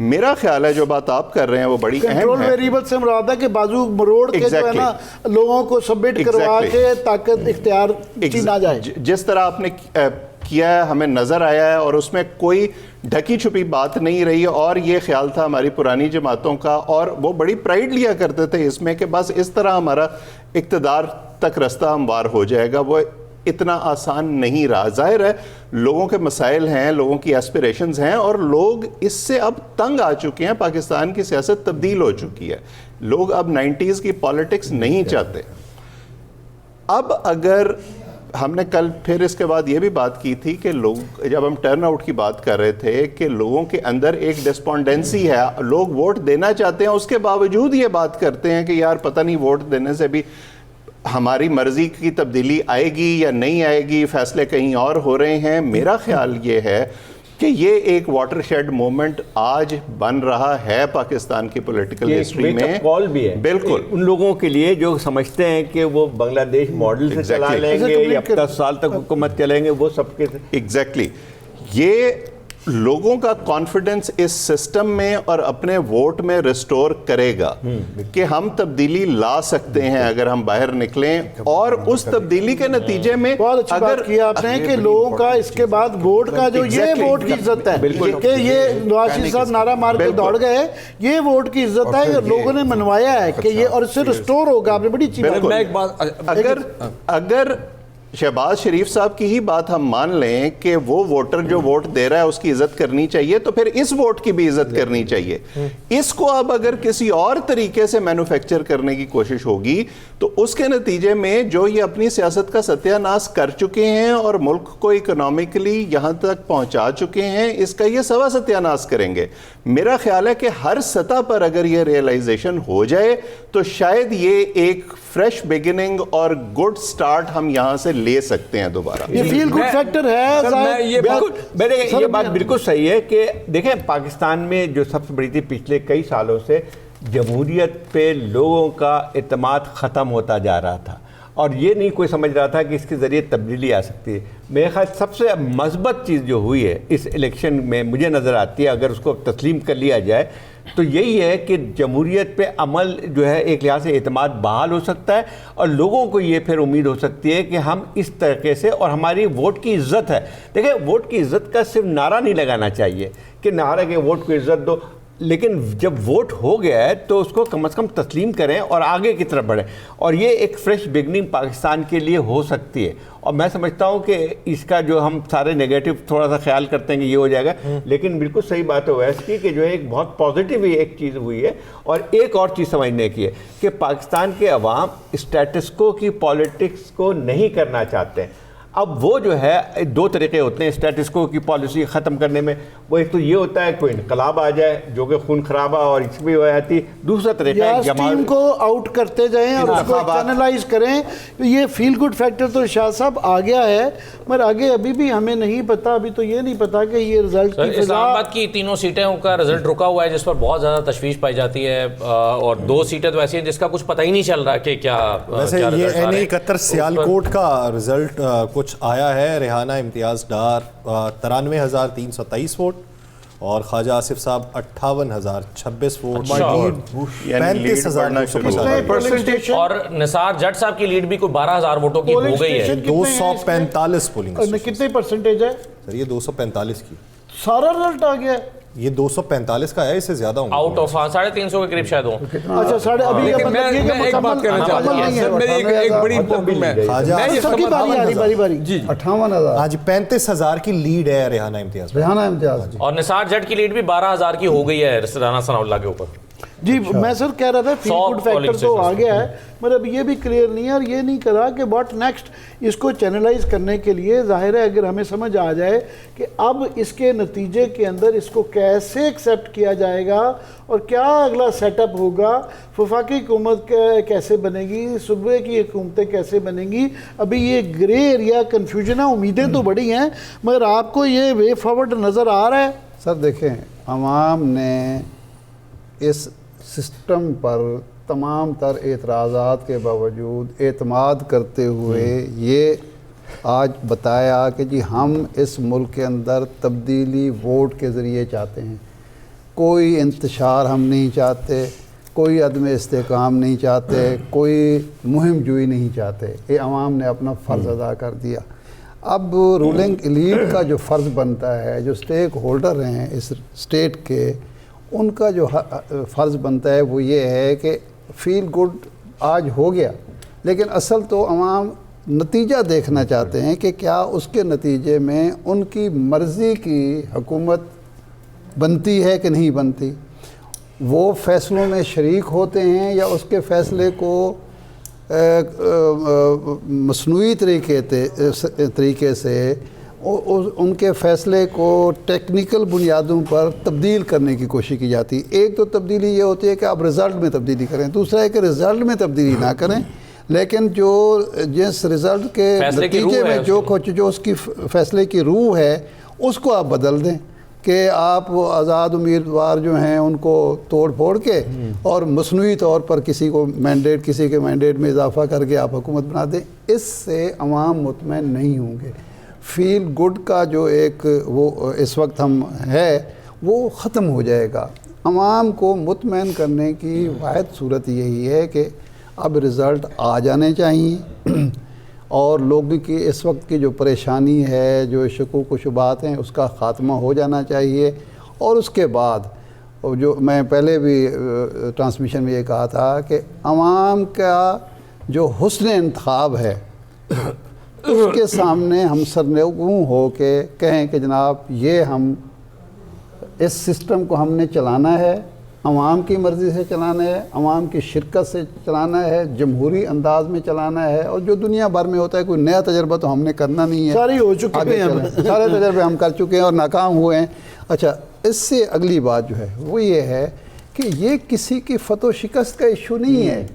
میرا خیال ہے جو بات آپ کر رہے ہیں وہ بڑی اہم کنٹرول ہے. ویریبل سے مراد ہے کہ بازو مروڑ کے جو ہے نا لوگوں کو سبمٹ کروا کے طاقت اختیار چھینا جائے. جس طرح آپ نے کیا ہے ہمیں نظر آیا ہے اور اس میں کوئی ڈھکی چھپی بات نہیں رہی, اور یہ خیال تھا ہماری پرانی جماعتوں کا, اور وہ بڑی پرائیڈ لیا کرتے تھے اس میں کہ بس اس طرح ہمارا اقتدار تک رستہ ہموار ہو جائے گا. وہ اتنا آسان نہیں رہا. ظاہر ہے لوگوں کے مسائل ہیں, لوگوں کی ایسپیریشنز ہیں, اور لوگ اس سے اب تنگ آ چکے ہیں. پاکستان کی سیاست تبدیل ہو چکی ہے, لوگ اب 90s کی پالیٹکس نہیں چاہتے. اب اگر ہم نے کل پھر اس کے بعد یہ بھی بات کی تھی کہ لوگ, جب ہم ٹرن آؤٹ کی بات کر رہے تھے کہ لوگوں کے اندر ایک ڈسپونڈنسی ہے, لوگ ووٹ دینا چاہتے ہیں, اس کے باوجود یہ بات کرتے ہیں کہ یار پتہ نہیں ووٹ دینے سے بھی ہماری مرضی کی تبدیلی آئے گی یا نہیں آئے گی, فیصلے کہیں اور ہو رہے ہیں. میرا خیال یہ ہے کہ یہ ایک واٹر شیڈ مومنٹ آج بن رہا ہے پاکستان کی پولیٹیکل ہسٹری میں. کال بھی ہے بالکل ان لوگوں کے لیے جو سمجھتے ہیں کہ وہ بنگلہ دیش ماڈل سے چلا لیں گے یا 10 سال تک حکومت چلیں گے, وہ سب کے ایگزیکٹلی یہ لوگوں کا کانفیڈنس اس سسٹم میں اور اپنے ووٹ میں ریسٹور کرے گا کہ ہم تبدیلی لا سکتے ہیں اگر ہم باہر نکلیں. اور اس تبدیلی کے نتیجے میں بہت اچھی بات کیا آپ نے کہ لوگوں کا اس کے بعد ووٹ کا جو یہ ووٹ کی عزت ہے کہ یہ نواز شریف صاحب نعرہ مار کے دوڑ گئے, یہ ووٹ کی عزت ہے, لوگوں نے منوایا ہے کہ یہ, اور اس سے ریسٹور ہوگا. آپ نے بڑی اچھی بات. اگر شہباز شریف صاحب کی ہی بات ہم مان لیں کہ وہ ووٹر جو ووٹ دے رہا ہے اس کی عزت کرنی چاہیے, تو پھر اس ووٹ کی بھی عزت کرنی چاہیے. اس کو اب اگر کسی اور طریقے سے مینوفیکچر کرنے کی کوشش ہوگی تو اس کے نتیجے میں جو یہ اپنی سیاست کا ستیہ ناش کر چکے ہیں اور ملک کو اکنامکلی یہاں تک پہنچا چکے ہیں, اس کا یہ سوا ستیہ ناش کریں گے. میرا خیال ہے کہ ہر سطح پر اگر یہ ریئلائزیشن ہو جائے تو شاید یہ ایک فریش بگننگ اور گڈ سٹارٹ ہم یہاں سے لے سکتے ہیں دوبارہ. یہ فیل گڈ فیکٹر ہے. یہ بات بالکل صحیح ہے کہ دیکھیں پاکستان میں جو سب سے بڑی تھی پچھلے کئی سالوں سے جمہوریت پہ لوگوں کا اعتماد ختم ہوتا جا رہا تھا, اور یہ نہیں کوئی سمجھ رہا تھا کہ اس کے ذریعے تبدیلی آ سکتی ہے. میرے خیال سب سے مثبت چیز جو ہوئی ہے اس الیکشن میں مجھے نظر آتی ہے, اگر اس کو تسلیم کر لیا جائے تو یہی ہے کہ جمہوریت پہ عمل جو ہے ایک لحاظ سے اعتماد بحال ہو سکتا ہے, اور لوگوں کو یہ پھر امید ہو سکتی ہے کہ ہم اس طریقے سے, اور ہماری ووٹ کی عزت ہے. دیکھیں ووٹ کی عزت کا صرف نعرہ نہیں لگانا چاہیے کہ نعرہ کہ ووٹ کو عزت دو, لیکن جب ووٹ ہو گیا ہے تو اس کو کم از کم تسلیم کریں اور آگے کی طرف بڑھیں, اور یہ ایک فریش بگننگ پاکستان کے لیے ہو سکتی ہے. اور میں سمجھتا ہوں کہ اس کا جو ہم سارے نیگیٹو تھوڑا سا خیال کرتے ہیں کہ یہ ہو جائے گا, لیکن بالکل صحیح بات ہے ویس کی کہ جو ہے ایک بہت پازیٹیو ایک چیز ہوئی ہے. اور ایک اور چیز سمجھنے کی ہے کہ پاکستان کے عوام اسٹیٹس کو کی پالیٹکس کو نہیں کرنا چاہتے ہیں. اب وہ جو ہے دو طریقے ہوتے ہیں اسٹیٹس کو کی پالیسی ختم کرنے میں. وہ ایک تو یہ ہوتا ہے کوئی انقلاب آ جائے جو کہ خون خرابہ اور اس بھی ہو جاتی. دوسرا طریقہ ہے ٹیم کو آؤٹ کرتے جائیں اور اس کو چینلائز کریں. یہ فیل گڈ فیکٹر تو شاہ صاحب آ گیا ہے, مگر آگے ابھی بھی ہمیں نہیں پتا. ابھی تو یہ نہیں پتا کہ یہ رزلٹ کی اسلام آباد کی تینوں سیٹوں کا رزلٹ رکا ہوا ہے جس پر بہت زیادہ تشویش پائی جاتی ہے, اور 2 سیٹیں تو ایسی ہیں جس کا کچھ پتہ ہی نہیں چل رہا کہ کیا. ویسے یہ این71 سیالکوٹ کا رزلٹ کچھ آیا ہے. ریحانہ امتیاز ڈار 93,323 ووٹ اور خواجہ آصف صاحب 58,026 ووٹ, 35,950. اور نثار جٹ صاحب کی لیڈ بھی کوئی 12,000 ووٹوں کی ہو گئی ہے. 245 پولنگ. کتنے پرسنٹیج ہے سر یہ 245 کی سارا رزلٹ آ گیا ہے. یہ 245 کا ہے, اس سے زیادہ ہوں آؤٹ آف 350 کے قریب شاید ہوں. اچھا ساڑھے ابھی میں ایک بات کہنا چاہتا ہوں, میری ایک بڑی پرابلم ہے. سب کی باری باری جی 58,000. ہاں جی 35,000 کی لیڈ ہے ریحانہ امتیاز. ریحانہ امتیاز اور نثار جٹ کی لیڈ بھی 12,000 کی ہو گئی ہے رانا ثناء اللہ کے اوپر. جی میں سر کہہ رہا تھا فیل گڈ فیکٹر تو آ گیا ہے, مگر اب یہ بھی کلیئر نہیں ہے اور یہ نہیں کرا کہ واٹ نیکسٹ. اس کو چینلائز کرنے کے لیے ظاہر ہے اگر ہمیں سمجھ آ جائے کہ اب اس کے نتیجے کے اندر اس کو کیسے ایکسیپٹ کیا جائے گا اور کیا اگلا سیٹ اپ ہوگا, وفاقی حکومت کیسے بنے گی, صوبے کی حکومتیں کیسے بنیں گی, ابھی یہ گرے ایریا کنفیوژن ہے. امیدیں تو بڑی ہیں مگر آپ کو یہ وے فارورڈ نظر آ رہا ہے؟ سر دیکھیں عوام نے اس سسٹم پر تمام تر اعتراضات کے باوجود اعتماد کرتے ہوئے یہ آج بتایا کہ جی ہم اس ملک کے اندر تبدیلی ووٹ کے ذریعے چاہتے ہیں. کوئی انتشار ہم نہیں چاہتے, کوئی عدم استحکام نہیں چاہتے, کوئی مہم جوئی نہیں چاہتے. یہ عوام نے اپنا فرض ادا کر دیا. اب رولنگ ایلیٹ کا جو فرض بنتا ہے, جو سٹیک ہولڈر ہیں اس اسٹیٹ کے, ان کا جو فرض بنتا ہے وہ یہ ہے کہ فیل گڈ آج ہو گیا, لیکن اصل تو عوام نتیجہ دیکھنا چاہتے ہیں کہ کیا اس کے نتیجے میں ان کی مرضی کی حکومت بنتی ہے کہ نہیں بنتی. وہ فیصلوں میں شریک ہوتے ہیں یا اس کے فیصلے کو مصنوعی طریقے سے ان کے فیصلے کو ٹیکنیکل بنیادوں پر تبدیل کرنے کی کوشش کی جاتی ہے. ایک تو تبدیلی یہ ہوتی ہے کہ آپ رزلٹ میں تبدیلی کریں, دوسرا ہے کہ رزلٹ میں تبدیلی نہ کریں, لیکن جو جس رزلٹ کے نتیجے میں جو اس کی فیصلے کی روح ہے اس کو آپ بدل دیں کہ آپ آزاد امیدوار جو ہیں ان کو توڑ پھوڑ کے اور مصنوعی طور پر کسی کے مینڈیٹ میں اضافہ کر کے آپ حکومت بنا دیں. اس سے عوام مطمئن نہیں ہوں گے. فیل گڈ کا جو ایک وہ اس وقت ہم ہے وہ ختم ہو جائے گا. عوام کو مطمئن کرنے کی واحد صورت یہی ہے کہ اب رزلٹ آ جانے چاہیے اور لوگوں کی اس وقت کی جو پریشانی ہے, جو شکوک و شبہات ہیں, اس کا خاتمہ ہو جانا چاہیے. اور اس کے بعد جو میں پہلے بھی ٹرانسمیشن میں یہ کہا تھا کہ عوام کا جو حسن انتخاب ہے اس کے سامنے ہم سرنگوں ہو کے کہیں کہ جناب یہ ہم اس سسٹم کو ہم نے چلانا ہے, عوام کی مرضی سے چلانا ہے, عوام کی شرکت سے چلانا ہے, جمہوری انداز میں چلانا ہے. اور جو دنیا بھر میں ہوتا ہے کوئی نیا تجربہ تو ہم نے کرنا نہیں ہے, سارے ہو چکے ہیں, سارے تجربے ہم کر چکے ہیں اور ناکام ہوئے ہیں. اچھا, اس سے اگلی بات جو ہے وہ یہ ہے کہ یہ کسی کی فتح و شکست کا ایشو نہیں ہے.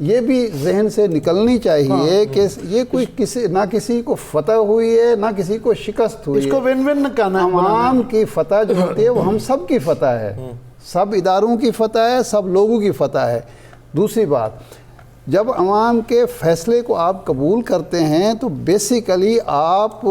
یہ بھی ذہن سے نکلنی چاہیے کہ یہ کوئی نہ کسی کو فتح ہوئی ہے نہ کسی کو شکست ہوئی ہے. اس کو ون ون کہنا ہے. عوام کی فتح جو ہوتی ہے وہ ہم سب کی فتح ہے, سب اداروں کی فتح ہے, سب لوگوں کی فتح ہے. دوسری بات, جب عوام کے فیصلے کو آپ قبول کرتے ہیں تو بیسیکلی آپ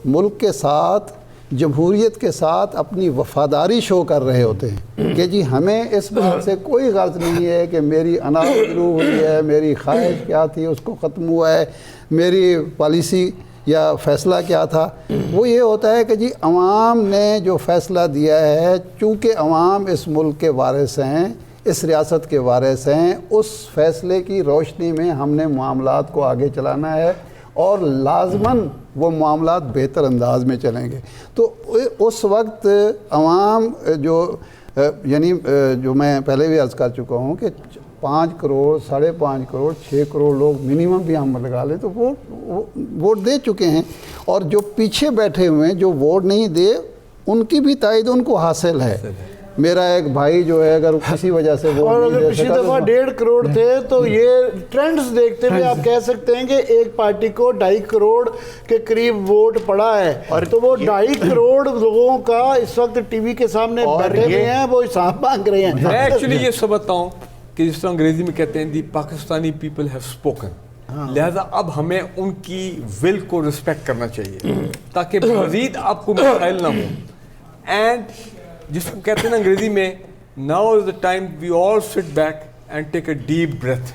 ملک کے ساتھ, جمہوریت کے ساتھ اپنی وفاداری شو کر رہے ہوتے ہیں کہ جی ہمیں اس بات سے کوئی غرض نہیں ہے کہ میری انا شروع ہوئی ہے, میری خواہش کیا تھی اس کو ختم ہوا ہے, میری پالیسی یا فیصلہ کیا تھا. وہ یہ ہوتا ہے کہ جی عوام نے جو فیصلہ دیا ہے, چونکہ عوام اس ملک کے وارث ہیں, اس ریاست کے وارث ہیں, اس فیصلے کی روشنی میں ہم نے معاملات کو آگے چلانا ہے اور لازماً وہ معاملات بہتر انداز میں چلیں گے. تو اس وقت عوام یعنی جو میں پہلے بھی عرض کر چکا ہوں کہ 5 کروڑ 5.5 کروڑ 6 کروڑ لوگ منیمم بھی ہم لگا لیں تو وہ ووٹ دے چکے ہیں, اور جو پیچھے بیٹھے ہوئے ہیں جو ووٹ نہیں دے ان کی بھی تائید ان کو حاصل ہے. میرا ایک بھائی جو ہے اگر کسی وجہ سے وہ اور اگر پچھلی دفعہ 1.5 کروڑ تھے تو یہ ٹرینڈز دیکھتے ہوئے آپ کہہ سکتے ہیں کہ ایک پارٹی کو 2.5 کروڑ کے قریب ووٹ پڑا ہے, تو وہ 2.5 کروڑ لوگوں کا اس وقت ٹی وی کے سامنے بیٹھے ہوئے ہیں, وہ حساب مانگ رہے ہیں. میں ایکچولی یہ سمجھتا ہوں کہ جس طرح انگریزی میں کہتے ہیں دی پاکستانی پیپل ہیو اسپوکن, لہذا اب ہمیں ان کی ول کو رسپیکٹ کرنا چاہیے تاکہ مزید آپ کو مسائل نہ ہوں. اینڈ جس کو کہتے ہیں نا انگریزی میں, now is the time we all sit back and take a deep breath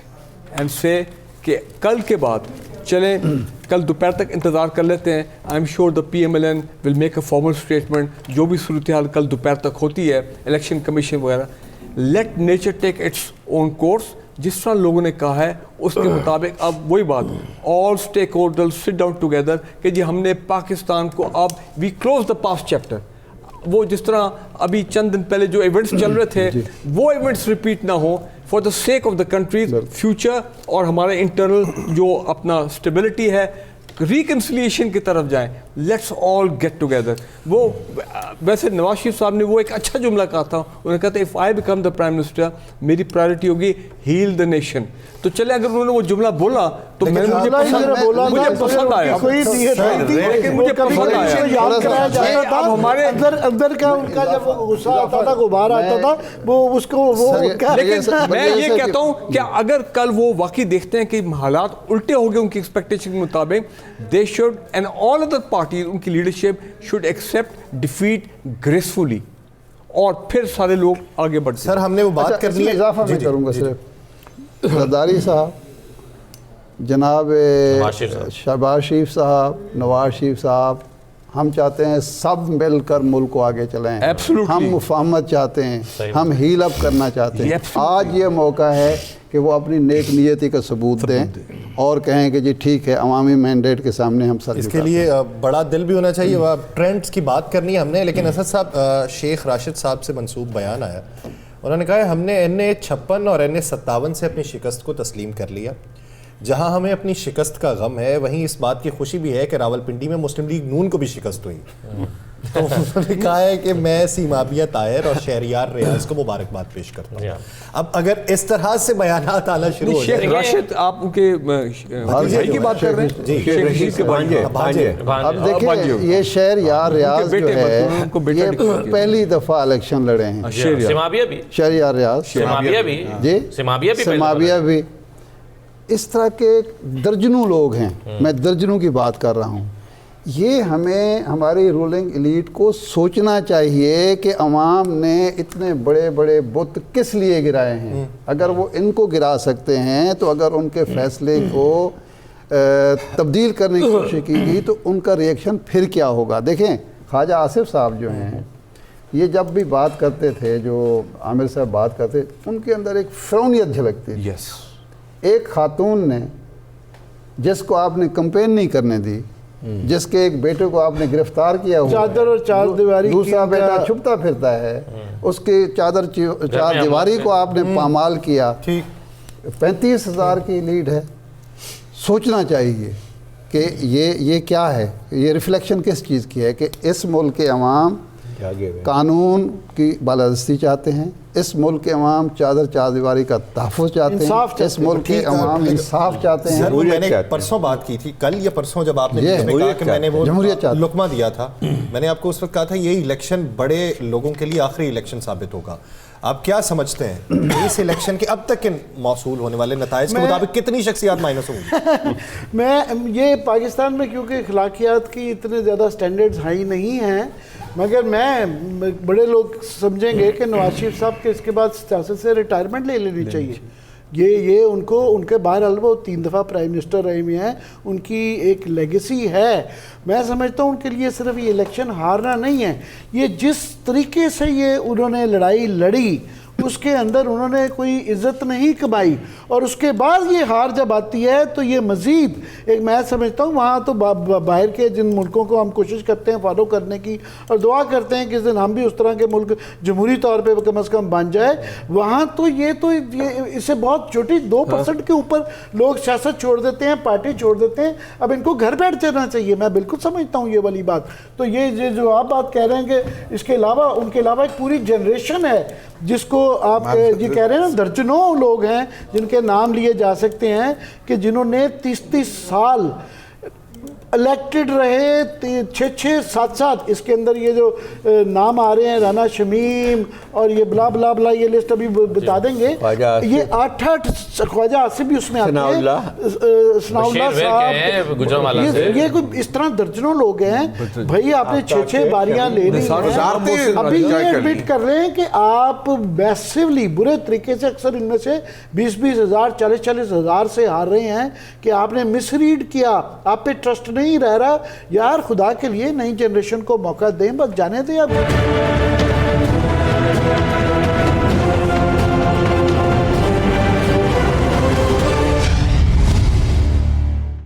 and say کہ کل کے بعد چلیں, کل دوپہر تک انتظار کر لیتے ہیں. I am sure the PMLN will make a formal statement, جو بھی صورتحال کل دوپہر تک ہوتی ہے, الیکشن کمیشن وغیرہ, لیٹ نیچر ٹیک اٹس اون کورس. جس طرح لوگوں نے کہا ہے اس کے مطابق اب وہی بات, all stakeholders sit down together کہ جی ہم نے پاکستان کو اب we close the past chapter. وہ جس طرح ابھی چند دن پہلے جو ایونٹس چل رہے تھے وہ ایونٹس ریپیٹ نہ ہوں for the sake of the countries future, اور ہمارے انٹرنل جو اپنا اسٹیبلٹی ہے, ریکنسلیشن کی طرف جائیں. Let's all get together. وہ ویسے نواز شریف صاحب نے وہ ایک اچھا جملہ کہا تھا, انہوں نے کہا تھا if I become the prime minister میری پرائرٹی ہوگی ہیل دا نیشن. تو چلے اگر انہوں نے وہ جملہ بولا تو مجھے پسند آیا, لیکن مجھے پسند آیا. اب ہمارے اندر کا ان کا جب غصہ آتا تھا, غبار آتا تھا, وہ اس کو لیکن میں یہ کہتا ہوں کہ اگر کل وہ واقعی دیکھتے ہیں کہ حالات الٹے ہو گئے ان کی ایکسپیکٹیشن کے مطابق, they should and all other parties ان کی leadership should accept defeat gracefully اور پھر سارے لوگ آگے بڑھتے سر ہم نے وہ بات اچھا، اس کرنی میں ہے. اضافہ جی میں جی کروں گا جی صرف زرداری صاحب، جناب شہباز شریف صاحب، نواز شریف صاحب، ہم چاہتے ہیں سب مل کر ملک کو آگے چلائیں. Absolutely. ہم مفاہمت چاہتے ہیں، ہم ہیل اپ کرنا چاہتے ہیں. آج یہ موقع ہے کہ وہ اپنی نیک نیتی کا ثبوت دیں اور کہیں کہ جی ٹھیک ہے، عوامی مینڈیٹ کے سامنے ہم سر اس کے لیے بڑا دل بھی ہونا چاہیے. ٹرینڈز کی بات کرنی ہے ہم نے، لیکن اسد صاحب شیخ راشد صاحب سے منسوب بیان آیا، انہوں نے کہا ہے ہم نے NA56 اور NA57 سے اپنی شکست کو تسلیم کر لیا. جہاں ہمیں اپنی شکست کا غم ہے وہیں اس بات کی خوشی بھی ہے کہ راولپنڈی میں مسلم لیگ نون کو بھی شکست ہوئی. تو انہوں نے کہا ہے کہ میں سیمابیہ طاہر اور شہریار ریاض کو مبارکباد پیش کرتا ہوں. اب اگر اس طرح سے بیانات آنا شروع ہو شیخ جائے. راشد آپ ان کے بھائی کی بات کر رہے ہیں؟ جی شیخ رشید کے بھانجے. اب دیکھیں یہ شہر یار ریاض جو ہے ان کو بیٹا یہ پہلی دفعہ الیکشن لڑے ہیں. سمابیہ بھی، شہریار ریاض، سمابیہ بھی، جی سمابیہ بھی، سمابیہ بھی. اس طرح کے درجنوں لوگ ہیں، میں درجنوں کی بات کر رہا ہوں. یہ ہمیں ہماری رولنگ ایلیٹ کو سوچنا چاہیے کہ عوام نے اتنے بڑے بڑے بت کس لیے گرائے ہیں. اگر وہ ان کو گرا سکتے ہیں تو اگر ان کے فیصلے کو تبدیل کرنے کی کوشش کی گئی تو ان کا ریئیکشن پھر کیا ہوگا. دیکھیں خواجہ آصف صاحب جو ہیں یہ جب بھی بات کرتے تھے، جو عامر صاحب بات کرتے، ان کے اندر ایک فرونیت جھلکتی تھی. یس، ایک خاتون نے جس کو آپ نے کمپین نہیں کرنے دی، جس کے ایک بیٹے کو آپ نے گرفتار کیا ہوا، چادر اور چار دیواری کی دوسرا ان بیٹا کا چھپتا پھرتا ہے، اس کی چادر چار دیواری کو آپ نے پامال کیا. 35,000 کی لیڈ ہے. سوچنا چاہیے کہ یہ کیا ہے، یہ ریفلیکشن کس چیز کی ہے کہ اس ملک کے عوام قانون کی بالادستی چاہتے ہیں، اس ملک کے عوام چار دیواری کا تحفظ چاہتے ہیں، اس ملک کے عوام انصاف چاہتے ہیں. میں نے پرسوں بات کی تھی، کل یا پرسوں جب آپ نے کہا کہ میں نے وہ لقمہ دیا تھا، میں نے آپ کو اس وقت کہا تھا یہ الیکشن بڑے لوگوں کے لیے آخری الیکشن ثابت ہوگا. آپ کیا سمجھتے ہیں اس الیکشن کے اب تک کے موصول ہونے والے نتائج کے مطابق کتنی شخصیات مائنس ہوں گی؟ میں یہ پاکستان میں کیونکہ اخلاقیات کی اتنے زیادہ سٹینڈرڈز ہائی نہیں ہیں، مگر میں بڑے لوگ سمجھیں گے کہ نواز شریف صاحب کے اس کے بعد سیاست سے ریٹائرمنٹ لے لینی چاہیے. یہ ان کے باہر وہ 3 دفعہ پرائم منسٹر رہے ہوئے ہیں، ان کی ایک لیگیسی ہے. میں سمجھتا ہوں ان کے لیے صرف یہ الیکشن ہارنا نہیں ہے، یہ جس طریقے سے یہ انہوں نے لڑائی لڑی اس کے اندر انہوں نے کوئی عزت نہیں کمائی، اور اس کے بعد یہ ہار جب آتی ہے تو یہ مزید ایک، میں سمجھتا ہوں وہاں تو باہر کے جن ملکوں کو ہم کوشش کرتے ہیں فالو کرنے کی اور دعا کرتے ہیں کہ اس دن ہم بھی اس طرح کے ملک جمہوری طور پہ کم از کم بن جائے، وہاں تو یہ اس سے بہت چھوٹی 2% کے اوپر لوگ سیاست چھوڑ دیتے ہیں، پارٹی چھوڑ دیتے ہیں. اب ان کو گھر بیٹھ جانا چاہیے. میں بالکل سمجھتا ہوں یہ والی بات. تو یہ جو آپ بات کہہ رہے ہیں کہ اس کے علاوہ ان کے علاوہ ایک پوری جنریشن ہے جس کو آپ یہ کہہ رہے ہیں نا، درجنوں لوگ ہیں جن کے نام لیے جا سکتے ہیں کہ جنہوں نے 30 سال الیکٹڈ رہے، 6-7 اس کے اندر یہ جو نام آ رہے ہیں رانا شمیم اور یہ بلا بلا بلا، یہ لسٹ ابھی بتا دیں گے، یہ 8 خواجہ آصف بھی اس میں آتے ہیں، ثناء اللہ صاحب، یہ کوئی اس طرح درجنوں لوگ ہیں. بھائی آپ نے 6 باریاں لے لی ہیں، ابھی یہ ایڈمٹ کر رہے ہیں کہ آپ میسیولی برے طریقے سے، اکثر ان میں سے 20 ہزار 40 ہزار سے ہار رہے ہیں کہ آپ نے مس ریڈ کیا، آپ پہ ٹرسٹ نہیں رہ رہا. یار خدا کے لیے نئی جنریشن کو موقع دیں، بس جانے دیں اب.